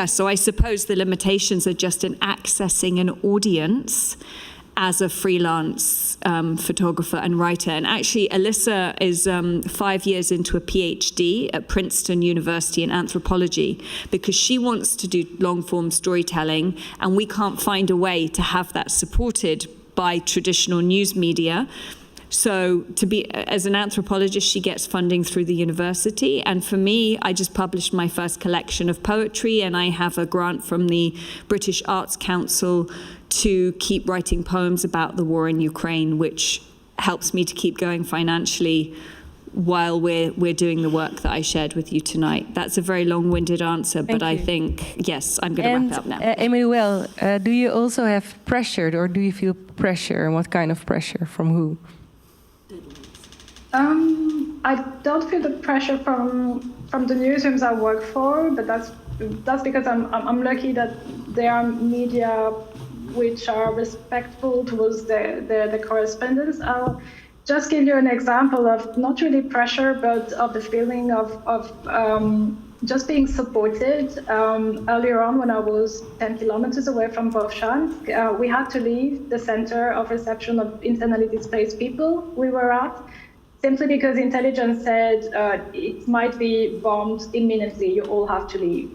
so I suppose the limitations are just in accessing an audience as a freelance photographer and writer. And actually, Alisa is 5 years into a PhD at Princeton University in anthropology, because she wants to do long-form storytelling, and we can't find a way to have that supported by traditional news media. So as an anthropologist, she gets funding through the university. And for me, I just published my first collection of poetry, and I have a grant from the British Arts Council to keep writing poems about the war in Ukraine, which helps me to keep going financially while we're doing the work that I shared with you tonight. That's a very long-winded answer, but I think, yes, I'm going to wrap it up now. Emmanuel, do you also have pressure, or do you feel pressure, and what kind of pressure, from who? I don't feel the pressure from the newsrooms I work for, but that's because I'm lucky that there are media which are respectful towards the correspondence. I'll just give you an example of not really pressure, but of the feeling of just being supported. Earlier on, when I was 10 kilometers away from Vovchansk, we had to leave the center of reception of internally displaced people we were at, simply because intelligence said it might be bombed imminently, you all have to leave.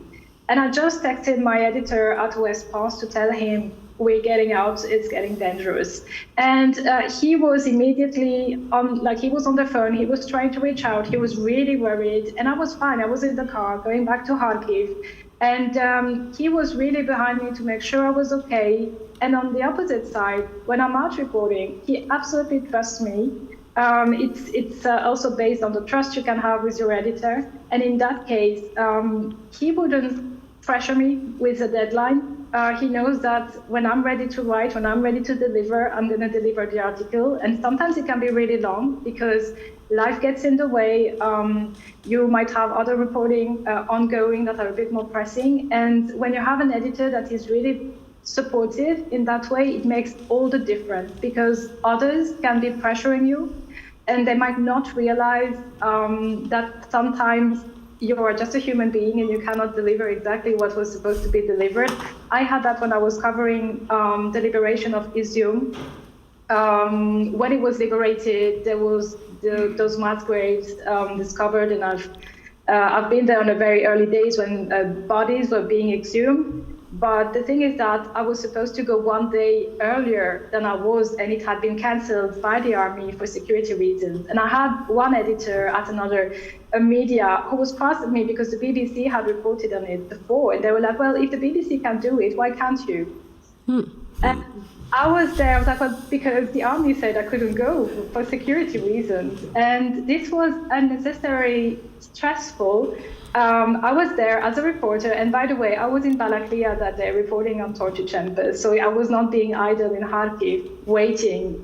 And I just texted my editor at West Pass to tell him, we're getting out, it's getting dangerous. And he was immediately he was on the phone, he was trying to reach out, he was really worried, and I was fine. I was in the car going back to Kharkiv, and he was really behind me to make sure I was okay. And on the opposite side, when I'm out reporting, he absolutely trusts me. It's also based on the trust you can have with your editor. And in that case, he wouldn't pressure me with a deadline. He knows that when I'm ready to write, when I'm ready to deliver, I'm going to deliver the article. And sometimes it can be really long because life gets in the way. You might have other reporting ongoing that are a bit more pressing. And when you have an editor that is really supportive in that way, it makes all the difference, because others can be pressuring you and they might not realize that sometimes you are just a human being and you cannot deliver exactly what was supposed to be delivered. I had that when I was covering the liberation of Izium. When it was liberated, there was those mass graves discovered, and I've been there on the very early days when bodies were being exhumed. But the thing is that I was supposed to go one day earlier than I was, and it had been cancelled by the army for security reasons. And I had one editor at a media who was cross at me because the BBC had reported on it before. And they were like, well, if the BBC can do it, why can't you? And I was there, I was like, well, because the army said I couldn't go for security reasons. And this was unnecessarily stressful. I was there as a reporter, and by the way, I was in Balie that day reporting on torture chambers, so I was not being idle in Kharkiv waiting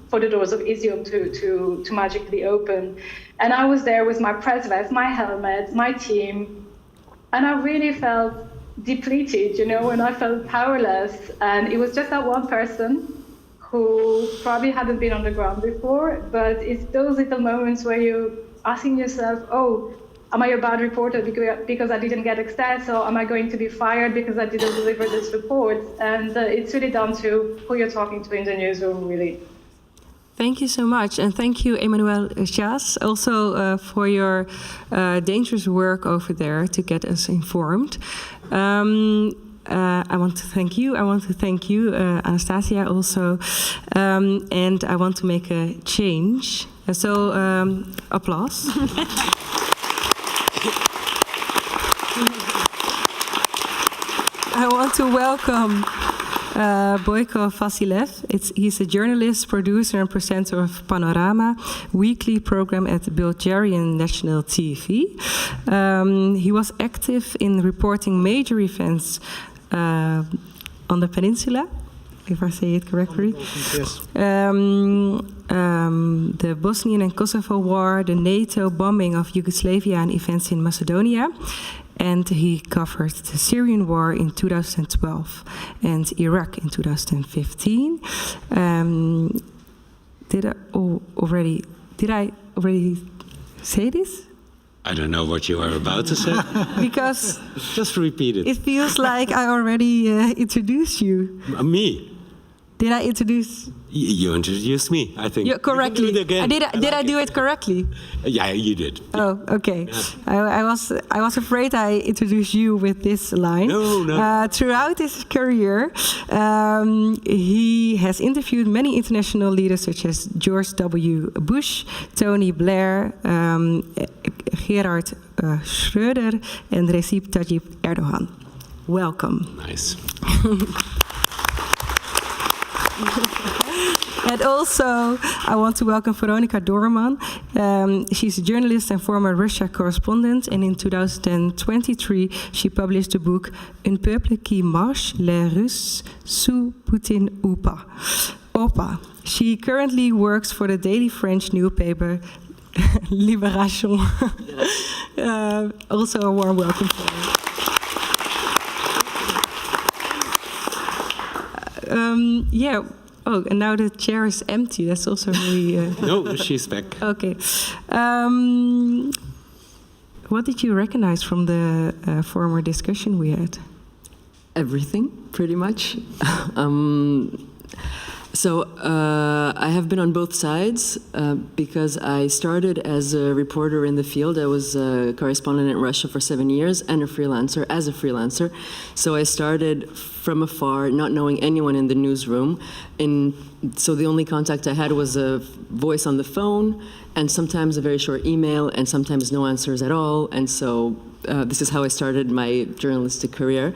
for the doors of Izium to magically open. And I was there with my press vest, my helmet, my team, and I really felt depleted, and I felt powerless. And it was just that one person who probably hadn't been on the ground before, but it's those little moments where you're asking yourself, oh, am I a bad reporter because I didn't get access, or am I going to be fired because I didn't deliver this report? And it's really down to who you're talking to in the newsroom, really. Thank you so much. And thank you, Emmanuel Schaas, also for your dangerous work over there to get us informed. I want to thank you. I want to thank you, Anastasia, also. And I want to make a change. So, applause. I want to welcome Boyko Vasilev. He's a journalist, producer, and presenter of Panorama, weekly program at Bulgarian National TV. He was active in reporting major events on the peninsula, if I say it correctly. Yes. The Bosnian and Kosovo War, the NATO bombing of Yugoslavia, and events in Macedonia. And he covered the Syrian war in 2012 and Iraq in 2015. Did I already say this? I don't know what you are about to say. Because just repeat it. It feels like I already introduced you. Me? Did I introduce? You introduced me, I think. Yeah, correctly. You can do it again. Did I do it correctly? Yeah, you did. Oh, okay. Yeah. I was afraid I introduced you with this line. No. Throughout his career, he has interviewed many international leaders such as George W. Bush, Tony Blair, Gerhard Schröder, and Recep Tayyip Erdogan. Welcome. Nice. And also, I want to welcome Veronica Doorman. She's a journalist and former Russia correspondent, and in 2023, she published the book Un peuple qui marche, les Russes sous Poutine Opa. She currently works for the daily French newspaper Libération. Also a warm welcome for her. Yeah. Oh, and now the chair is empty. That's also really... No, she's back. Okay. What did you recognize from the former discussion we had? Everything, pretty much. I have been on both sides because I started as a reporter in the field. I was a correspondent in Russia for 7 years and a freelancer, as a freelancer. So I started from afar, not knowing anyone in the newsroom. So the only contact I had was a voice on the phone and sometimes a very short email and sometimes no answers at all. And so this is how I started my journalistic career.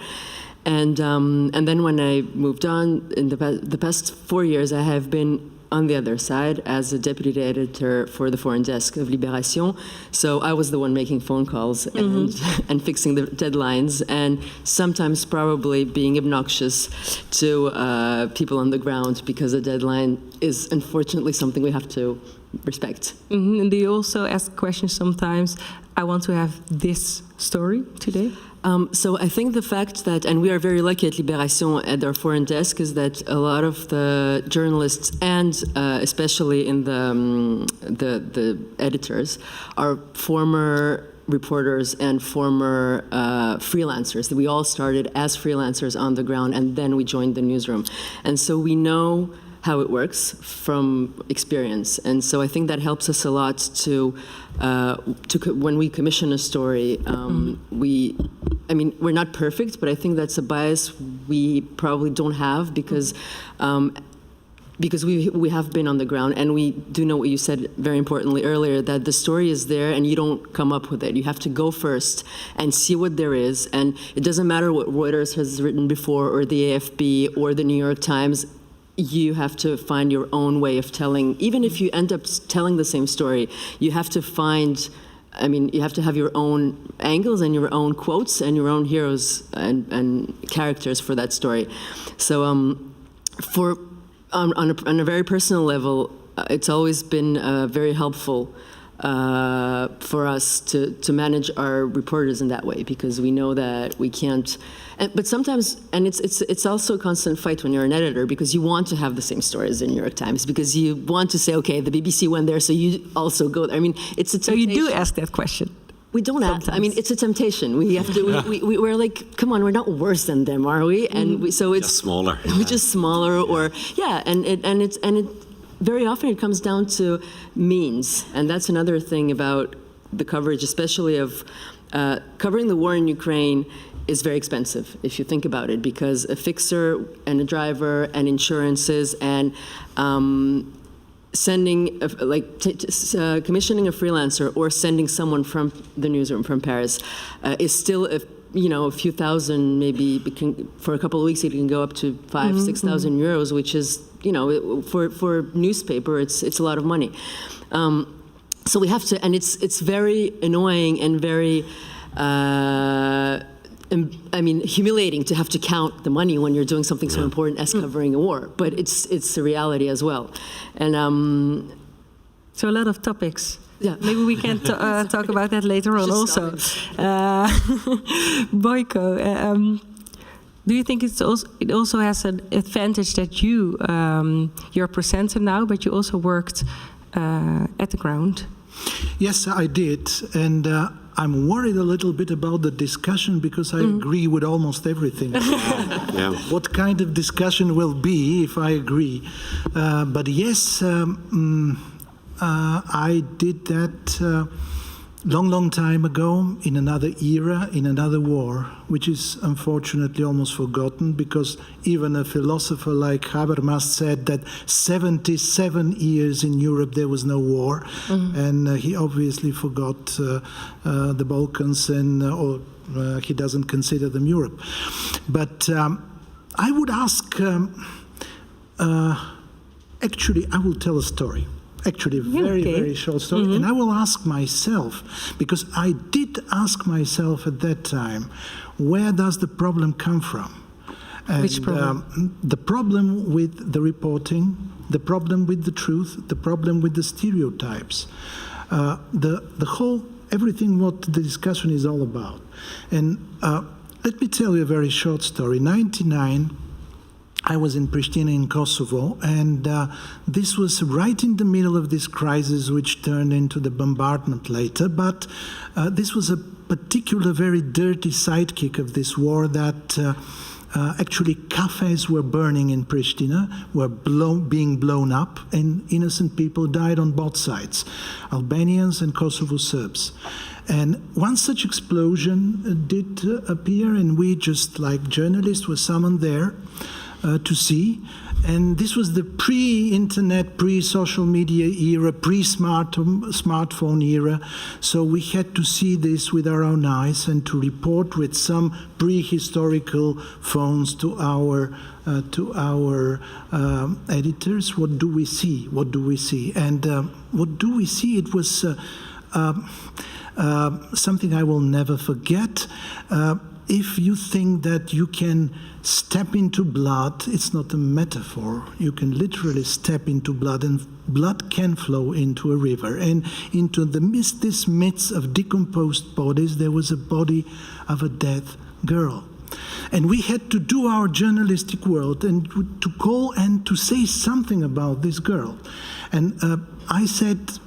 And then when I moved on, in the past 4 years, I have been on the other side as a deputy editor for the foreign desk of Libération. So I was the one making phone calls and fixing the deadlines, and sometimes probably being obnoxious to people on the ground because a deadline is unfortunately something we have to respect. And do you also ask questions sometimes, I want to have this story today? So I think the fact that, and we are very lucky at Libération at our foreign desk, is that a lot of the journalists and especially in the editors are former reporters and former freelancers. We all started as freelancers on the ground and then we joined the newsroom. And so we know how it works from experience. And so I think that helps us a lot to when we commission a story, we're not perfect, but I think that's a bias we probably don't have because we have been on the ground and we do know what you said very importantly earlier, that the story is there and you don't come up with it. You have to go first and see what there is. And it doesn't matter what Reuters has written before or the AFP or the New York Times. You have to find your own way of telling. Even if you end up telling the same story, you have to find, you have to have your own angles and your own quotes and your own heroes and characters for that story. So on a very personal level, it's always been very helpful for us to manage our reporters in that way, because we know that we can't. But sometimes, and it's also a constant fight when you're an editor, because you want to have the same stories as the New York Times, because you want to say, okay, the BBC went there, so you also go there. It's a temptation. So you do ask that question. We don't ask. It's a temptation. We have to. We're like, come on, we're not worse than them, are we? And so it's just smaller. We're just smaller, or and it very often it comes down to means, and that's another thing about the coverage, especially of covering the war in Ukraine. Is very expensive if you think about it, because a fixer and a driver and insurances and sending, commissioning a freelancer or sending someone from the Newsroom from Paris is still a few thousand, maybe for a couple of weeks it can go up to 5,000-6,000 euros, which is, for newspaper, it's a lot of money. So we have to, and it's very annoying and very, humiliating to have to count the money when you're doing something so important as covering a war. But it's the reality as well, and so a lot of topics. Yeah, maybe we can talk about that later on. Also, Boyko, do you think it also has an advantage that you're a presenter now, but you also worked at the ground? Yes, I did, and I'm worried a little bit about the discussion because I agree with almost everything. What kind of discussion will be if I agree? But yes, I did that long time ago in another era, in another war, which is unfortunately almost forgotten because even a philosopher like Habermas said that 77 years in Europe there was no war, and he obviously forgot the Balkans or he doesn't consider them Europe. But I would ask, actually I will tell a story. Actually, a very short story. And I will ask myself, because I did ask myself at that time, where does the problem come from? And, which problem? The problem with the reporting, the problem with the truth, the problem with the stereotypes, the whole, everything what the discussion is all about. And let me tell you a very short story. 1999, I was in Pristina in Kosovo, and this was right in the middle of this crisis which turned into the bombardment later, but this was a particular very dirty sidekick of this war that actually cafes were burning in Pristina, were being blown up, and innocent people died on both sides, Albanians and Kosovo Serbs. And one such explosion did appear, and we just like journalists were summoned there to see. And this was the pre-internet, pre-social media era, pre-smartphone era. So we had to see this with our own eyes and to report with some prehistorical phones to our editors. What do we see? What do we see? And what do we see? It was something I will never forget. If you think that you can step into blood, it's not a metaphor. You can literally step into blood, and blood can flow into a river. And into this midst of decomposed bodies, there was a body of a dead girl. And we had to do our journalistic work and to call and to say something about this girl. And I said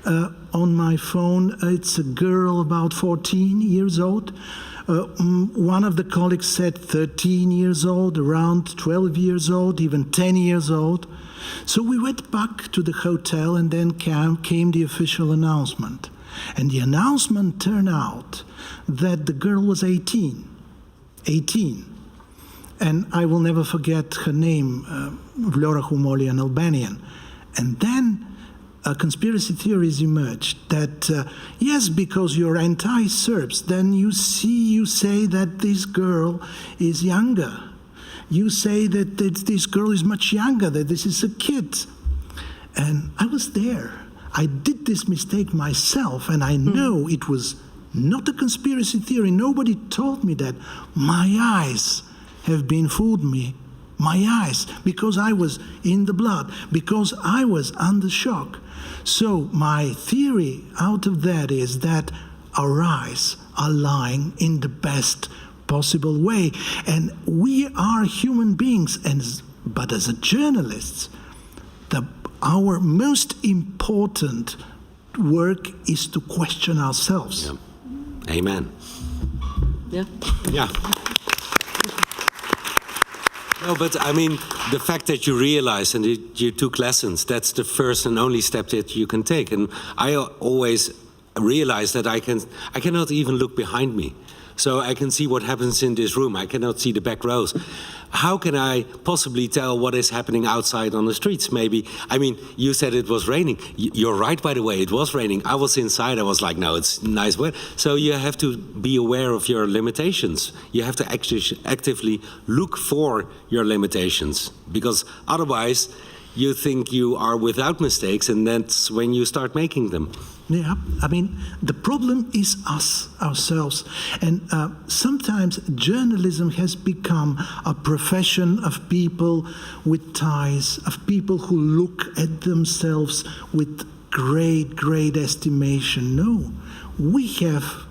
on my phone, it's a girl about 14 years old. One of the colleagues said 13 years old, around 12 years old, even 10 years old. So we went back to the hotel, and then came the official announcement. And the announcement turned out that the girl was 18. And I will never forget her name, Vlora Humoli, an Albanian. And then conspiracy theories emerged that, yes, because you're anti-Serbs, then you say that this girl is younger. You say that this girl is much younger, that this is a kid. And I was there. I did this mistake myself, and I know it was not a conspiracy theory. Nobody told me that. My eyes have been fooled me. My eyes, because I was in the blood, because I was under shock. So my theory out of that is that our eyes are lying in the best possible way. And we are human beings, but as a journalists, our most important work is to question ourselves. Yeah. Amen. Yeah. Yeah. No, but I mean, the fact that you realize and you took lessons, that's the first and only step that you can take. And I always realize that I cannot even look behind me. So I can see what happens in this room. I cannot see the back rows. How can I possibly tell what is happening outside on the streets? Maybe, I mean, you said it was raining. You're right, by the way, it was raining. I was inside, I was like, no, it's nice weather. So you have to be aware of your limitations. You have to actively look for your limitations, because otherwise you think you are without mistakes, and that's when you start making them. Yeah, I mean, the problem is us, ourselves. And sometimes journalism has become a profession of people with ties, of people who look at themselves with great, great estimation. No, we have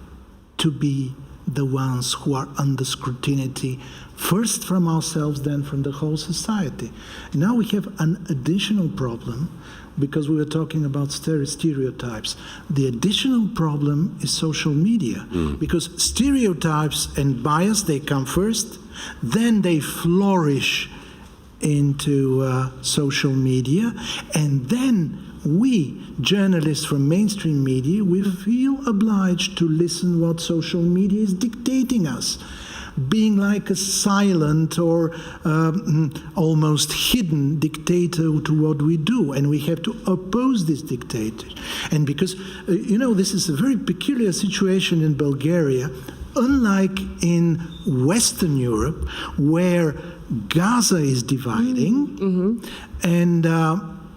to be the ones who are under scrutiny, first from ourselves, then from the whole society. Now we have an additional problem, because we were talking about stereotypes. The additional problem is social media, because stereotypes and bias, they come first, then they flourish into social media, and then we, journalists from mainstream media, we feel obliged to listen what social media is dictating us, being like a silent or almost hidden dictator to what we do, and we have to oppose this dictator. And because, this is a very peculiar situation in Bulgaria, unlike in Western Europe, where Gaza is dividing, and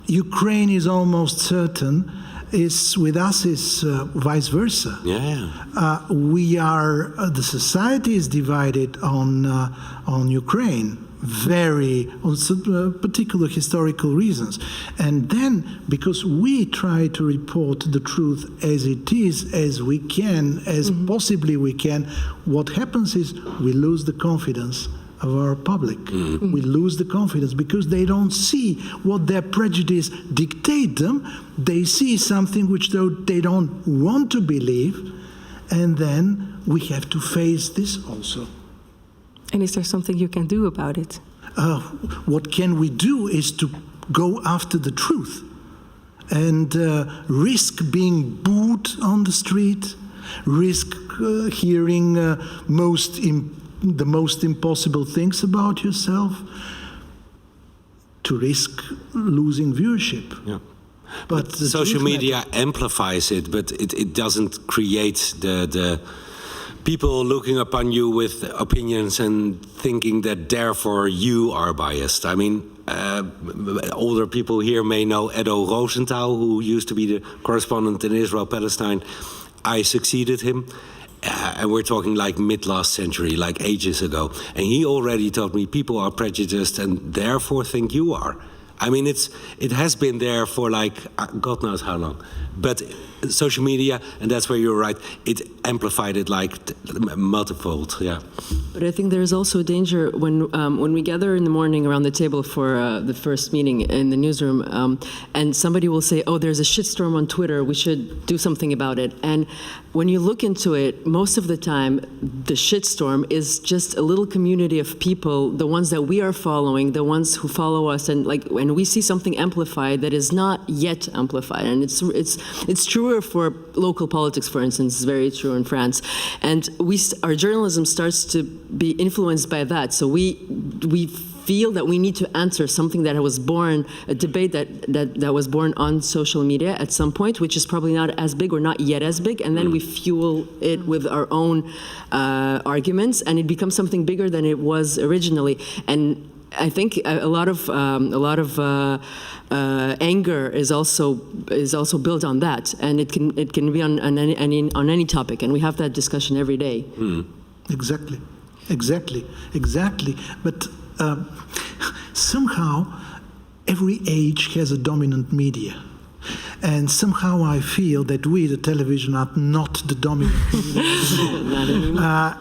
Ukraine is almost certain, with us is vice versa. Yeah. The society is divided on Ukraine, on some particular historical reasons. And then, because we try to report the truth as it is, as we can, as possibly we can, what happens is we lose the confidence of our public. We lose the confidence because they don't see what their prejudice dictate them. They see something which they don't want to believe, and then we have to face this also. And is there something you can do about it? What can we do is to go after the truth and risk being booed on the street, risk hearing the most impossible things about yourself, to risk losing viewership. Yeah. But social media amplifies it, but it doesn't create the people looking upon you with opinions and thinking that therefore you are biased. I mean, older people here may know Edo Rosenthal, who used to be the correspondent in Israel, Palestine. I succeeded him. And we're talking like mid-last century, like ages ago. And he already told me people are prejudiced and therefore think you are. I mean, it has been there for like, God knows how long. But social media, and that's where you're right, it amplified it like multifold, yeah. But I think there is also a danger when we gather in the morning around the table for the first meeting in the newsroom, and somebody will say, oh, there's a shitstorm on Twitter, we should do something about it. And when you look into it, most of the time, the shitstorm is just a little community of people, the ones that we are following, the ones who follow us, and when we see something amplified that is not yet amplified, and it's truer for local politics, for instance. It's very true in France, and our journalism starts to be influenced by that. So we feel that we need to answer something that was born, a debate that was born on social media at some point, which is probably not as big or not yet as big, and then we fuel it with our own arguments, and it becomes something bigger than it was originally. And I think a lot of anger is also built on that, and it can be on any topic, and we have that discussion every day. Exactly. But somehow every age has a dominant media. And somehow I feel that we, the television, are not the dominant media.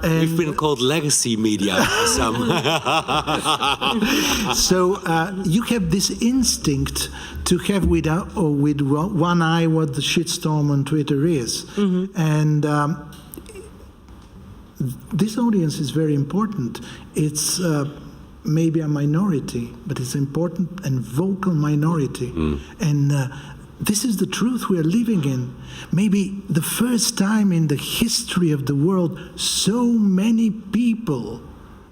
We've been called legacy media by some. So you have this instinct to have with one eye what the shitstorm on Twitter is. And this audience is very important. It's maybe a minority, but it's important and vocal minority. And this is the truth we are living in. Maybe the first time in the history of the world, so many people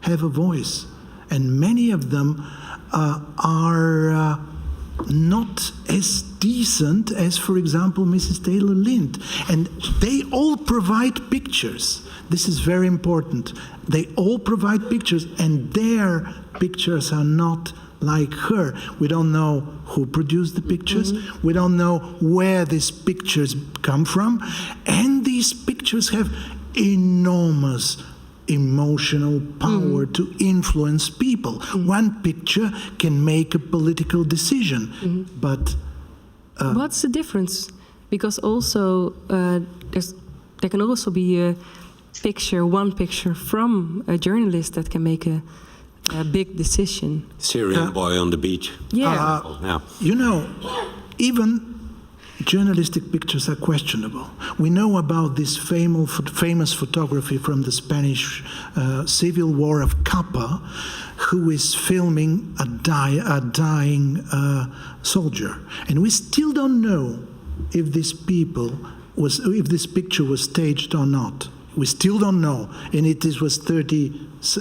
have a voice, and many of them are not as decent as, for example, Mrs. Taylor Lind. And they all provide pictures. This is very important. They all provide pictures, and their pictures are not like her. We don't know who produced the pictures. We don't know where these pictures come from. And these pictures have enormous emotional power to influence people. One picture can make a political decision, but... What's the difference? Because also there can also be a picture, one picture from a journalist that can make a big decision. Syrian boy on the beach. Yeah. You know, even journalistic pictures are questionable. We know about this famous photography from the Spanish Civil War of Capa, who is filming a dying soldier, and we still don't know if this picture was staged or not. We still don't know, and it was 30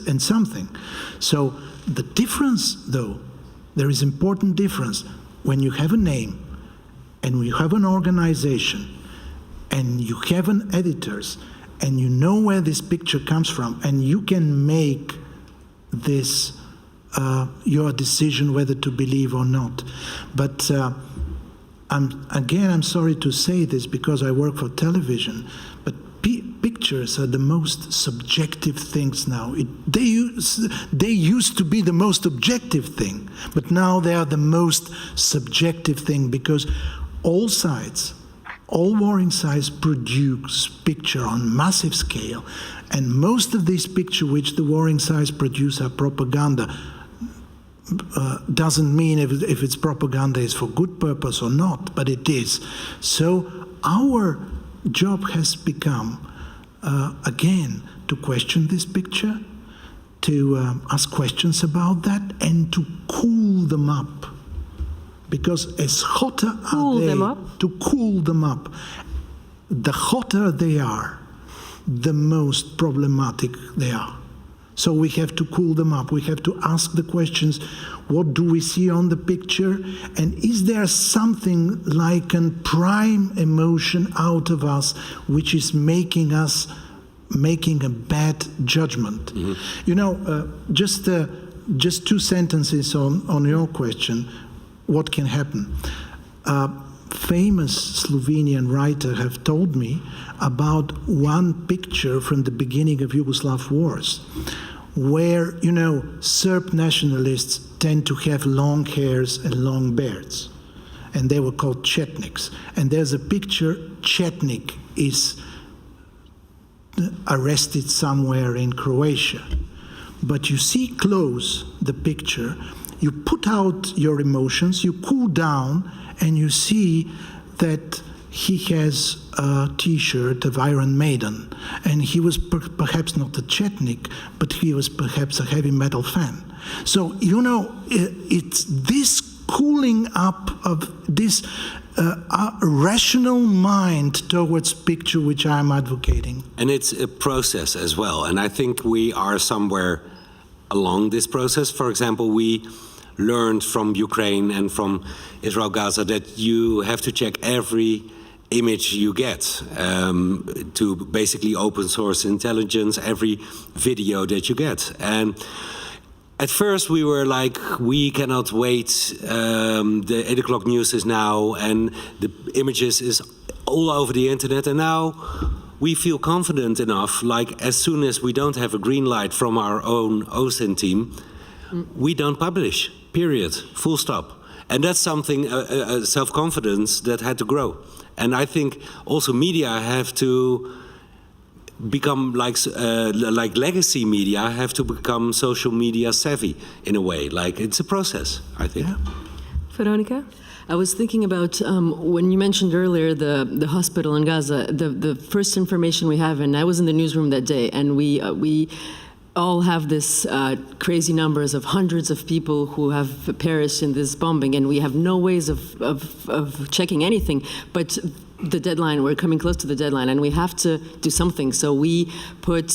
and something. So the difference, though, there is important difference when you have a name, and you have an organization, and you have an editors, and you know where this picture comes from, and you can make this your decision whether to believe or not. But I'm sorry to say this because I work for television, but pictures are the most subjective things now. They used to be the most objective thing, but now they are the most subjective thing because all sides, all warring sides produce picture on massive scale, and most of these pictures which the warring sides produce are propaganda. Doesn't mean if it's propaganda is for good purpose or not, but it is. So our job has become, again, to question this picture, to ask questions about that, and to cool them up. Because as hotter are they, to cool them up, the hotter they are, the most problematic they are. So we have to cool them up. We have to ask the questions, what do we see on the picture? And is there something like a prime emotion out of us which is making us making a bad judgment? You know, just 2 sentences on your question. What can happen? Famous Slovenian writer have told me about one picture from the beginning of Yugoslav wars, where, you know, Serb nationalists tend to have long hairs and long beards, and they were called Chetniks. And there's a picture, Chetnik is arrested somewhere in Croatia. But you see close the picture, you put out your emotions, you cool down, and you see that he has a T-shirt of Iron Maiden, and he was perhaps not a Chetnik, but he was perhaps a heavy metal fan. So, you know, it's this cooling up of this rational mind towards picture which I'm advocating. And it's a process as well, and I think we are somewhere along this process. For example, we learned from Ukraine and from Israel Gaza that you have to check every image you get to basically open source intelligence, every video that you get. And at first we were like, we cannot wait, the 8 o'clock news is now, and the images is all over the internet, and now we feel confident enough, like as soon as we don't have a green light from our own OSINT team, we don't publish, period, full stop. And that's something, self-confidence that had to grow. And I think also media have to become like legacy media have to become social media savvy in a way. Like it's a process, I think. Yeah. Veronica? I was thinking about when you mentioned earlier the hospital in Gaza, the first information we have, and I was in the newsroom that day, and we all have this crazy numbers of hundreds of people who have perished in this bombing, and we have no ways of checking anything. But the deadline, we're coming close to the deadline, and we have to do something. So we put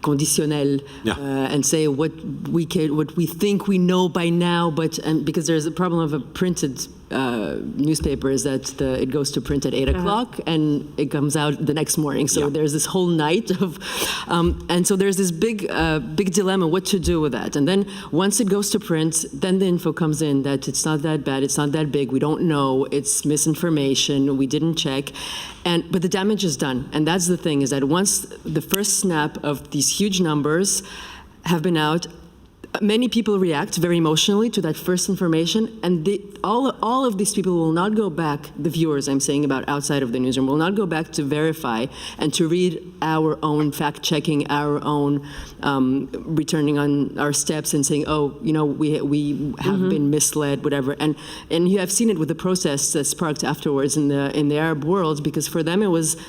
conditionnel and say what we think we know by now, and because there's a problem of a printed newspaper is that it goes to print at 8 o'clock and it comes out the next morning. So there's this whole night of, and so there's this big dilemma what to do with that. And then once it goes to print, then the info comes in that it's not that bad, it's not that big, we don't know, it's misinformation, we didn't check. But the damage is done. And that's the thing, is that once the first snap of these huge numbers have been out, many people react very emotionally to that first information, and all of these people will not go back, the viewers I'm saying about outside of the newsroom, will not go back to verify and to read our own fact-checking, our own returning on our steps and saying, oh, you know, we have been misled, whatever. And you have seen it with the protests that sparked afterwards in the Arab world, because for them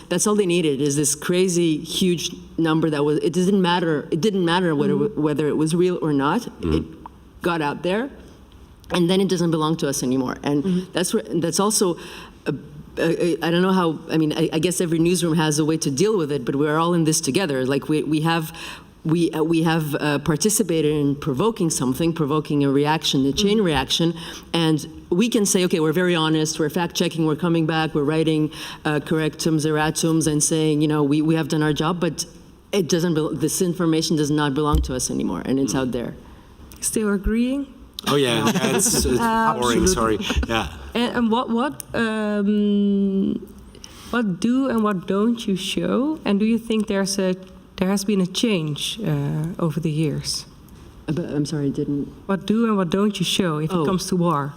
that's all they needed, is this crazy, huge number that was, it didn't matter whether it was real or not. It got out there, and then it doesn't belong to us anymore. And that's also, I don't know how, I mean, I guess every newsroom has a way to deal with it, but we're all in this together. Like we have participated in provoking a reaction, a chain reaction, and we can say, okay, we're very honest, we're fact-checking, we're coming back, we're writing correctums, erratums, and saying, you know, we have done our job, but it doesn't. This information does not belong to us anymore, and it's out there. Still agreeing? Oh yeah, it's boring. Sorry. Yeah. And what do and what don't you show? And do you think there has been a change over the years? I'm sorry, didn't. What do and what don't you show if it comes to war?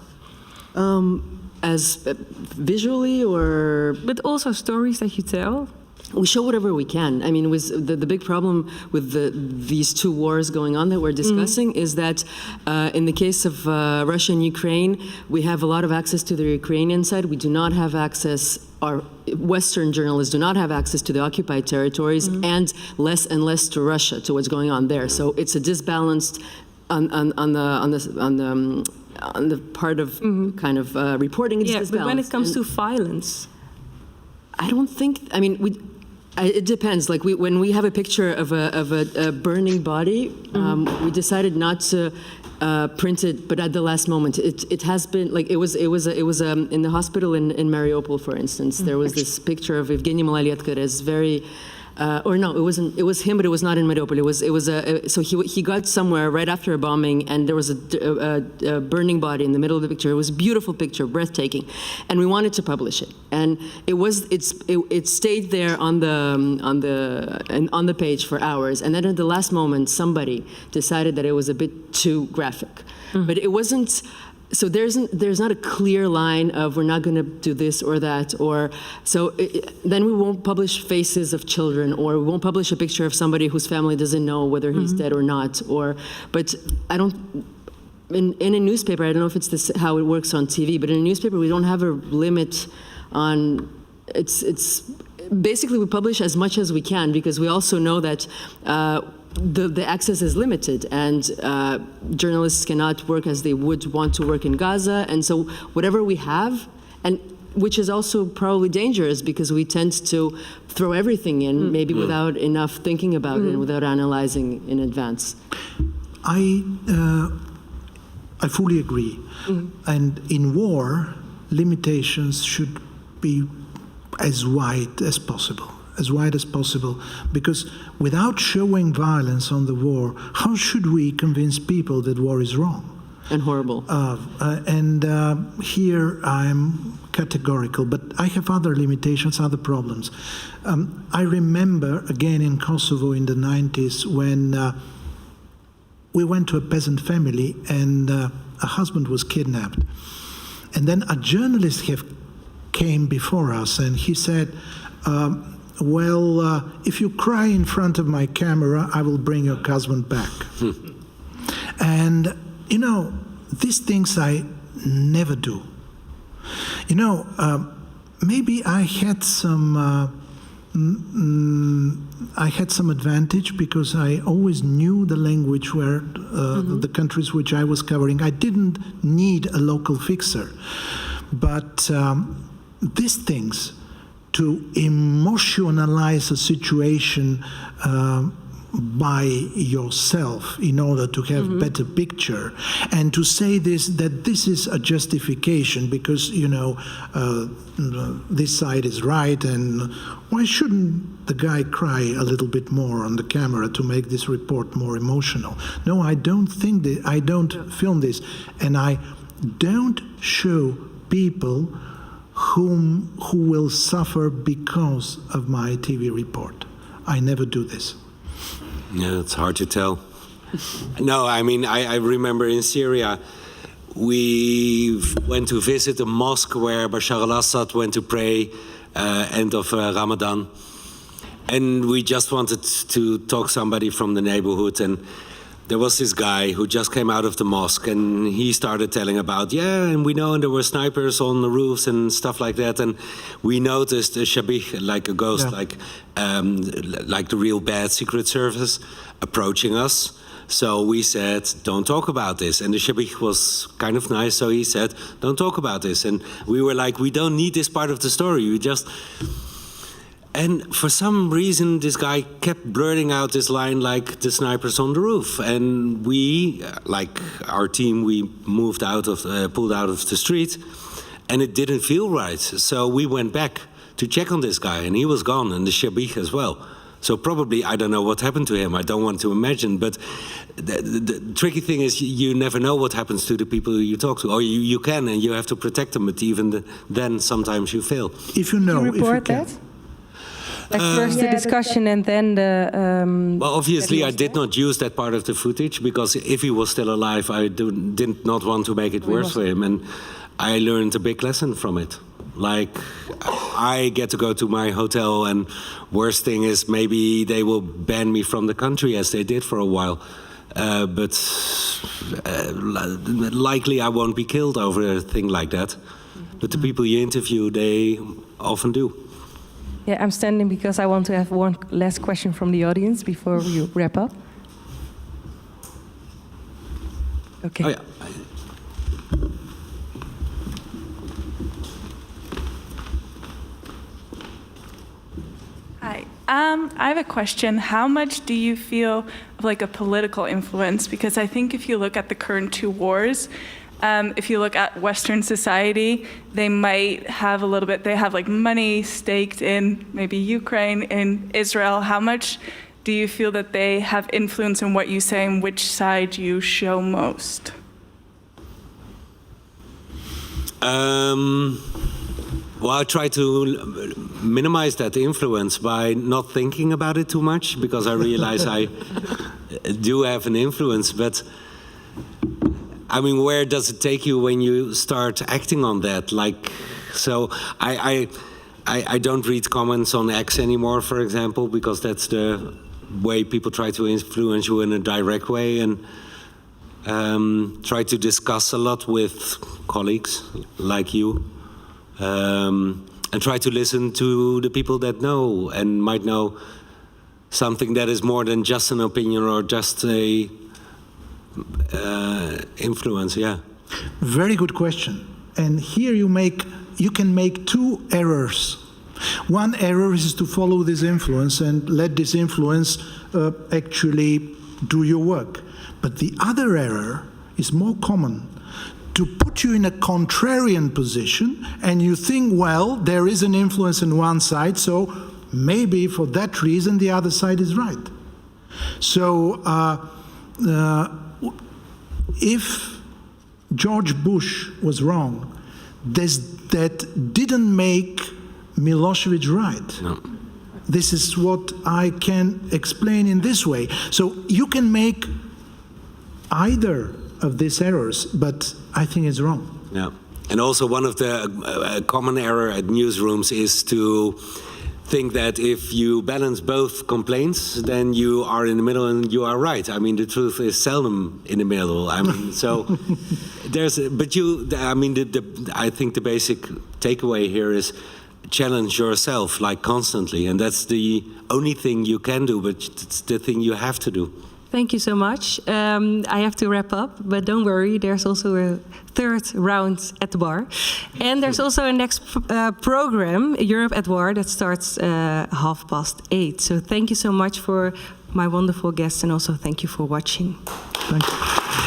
As visually, or but also stories that you tell. We show whatever we can. I mean, the big problem with these two wars going on that we're discussing is that in the case of Russia and Ukraine, we have a lot of access to the Ukrainian side. We do not have access, our Western journalists do not have access to the occupied territories, and less to Russia, to what's going on there. So it's a disbalanced on the part of kind of reporting. It's disbalanced. But when it comes to violence, I don't think. I mean, it depends. Like when we have a picture of a burning body, we decided not to print it, but at the last moment, it has been like it was in the hospital in Mariupol, for instance. There was this picture of Evgeny Malolyetka, very. Or no, it wasn't. It was him, but it was not in Mariupol. So he got somewhere right after a bombing, and there was a burning body in the middle of the picture. It was a beautiful picture, breathtaking, and we wanted to publish it. And it stayed there on the page for hours. And then at the last moment, somebody decided that it was a bit too graphic, but it wasn't. So there's not a clear line of we're not going to do this or that, or then we won't publish faces of children, or we won't publish a picture of somebody whose family doesn't know whether he's dead or not. But I don't. In a newspaper, I don't know if it's how it works on TV, but in a newspaper we don't have a limit on. It's basically we publish as much as we can, because we also know that. The access is limited, and journalists cannot work as they would want to work in Gaza, and so whatever we have, and which is also probably dangerous, because we tend to throw everything in, maybe without enough thinking about it and without analyzing in advance. I fully agree, and in war, limitations should be as wide as possible. Because without showing violence on the war, how should we convince people that war is wrong? And horrible. Here I'm categorical, but I have other limitations, other problems. I remember, again in Kosovo in the 90s, when we went to a peasant family and a husband was kidnapped. And then a journalist came before us and he said, if you cry in front of my camera, I will bring your husband back. And, you know, these things I never do. You know, maybe I had some I had some advantage because I always knew the language where the countries which I was covering. I didn't need a local fixer. But these things, to emotionalize a situation by yourself in order to have better picture, and to say that this is a justification because, you know, this side is right, and why shouldn't the guy cry a little bit more on the camera to make this report more emotional? No, I don't think that, I don't film this, and I don't show people who will suffer because of my TV report. I never do this. Yeah, it's hard to tell. No, I mean, I remember in Syria, we went to visit a mosque where Bashar al-Assad went to pray end of Ramadan. And we just wanted to talk to somebody from the neighborhood, and there was this guy who just came out of the mosque, and he started telling about, yeah, and we know, and there were snipers on the roofs and stuff like that, and we noticed a shabih, like a ghost, like the real bad Secret Service, approaching us. So we said, don't talk about this. And the shabih was kind of nice, so he said, don't talk about this. And we were like, we don't need this part of the story, we just... And for some reason, this guy kept blurting out this line like the snipers on the roof. And we, like our team, we moved out of, pulled out of the street, and it didn't feel right. So we went back to check on this guy, and he was gone, and the shabih as well. So probably, I don't know what happened to him, I don't want to imagine, but the tricky thing is you never know what happens to the people you talk to, or you can, and you have to protect them, but even then sometimes you fail. If you know, you report that? Like first the discussion and then the... well, obviously I did not use that part of the footage, because if he was still alive, I did not want to make it worse for him, and I learned a big lesson from it. Like, I get to go to my hotel, and worst thing is maybe they will ban me from the country, as they did for a while. But likely I won't be killed over a thing like that. But the people you interview, they often do. Yeah, I'm standing because I want to have one last question from the audience before we wrap up. Okay. Oh, yeah. Hi. I have a question. How much do you feel of like a political influence? Because I think if you look at the current two wars, if you look at Western society, they might have a little bit, they have like money staked in maybe Ukraine and Israel. How much do you feel that they have influence in what you say and which side you show most? Well, I try to minimize that influence by not thinking about it too much, because I realize I do have an influence, but I mean, where does it take you when you start acting on that? Like, so I don't read comments on X anymore, for example, because that's the way people try to influence you in a direct way, and try to discuss a lot with colleagues like you, and try to listen to the people that know and might know something that is more than just an opinion or just a influence. Yeah. Very good question. And here you can make two errors. One error is to follow this influence and let this influence actually do your work. But the other error is more common, to put you in a contrarian position, and you think, well, there is an influence on one side, so maybe for that reason the other side is right. So if George Bush was wrong, that didn't make Milosevic right. No. This is what I can explain in this way. So you can make either of these errors, but I think it's wrong. Yeah, and also one of the common error at newsrooms is to think that if you balance both complaints, then you are in the middle and you are right. I mean, the truth is seldom in the middle. I mean, so there's, but you, I mean, I think the basic takeaway here is challenge yourself like constantly, and that's the only thing you can do, but it's the thing you have to do. Thank you so much. I have to wrap up, but don't worry, there's also a third round at the bar. And there's also a next program, Europe at War, that starts 8:30. So thank you so much for my wonderful guests, and also thank you for watching. Thank you.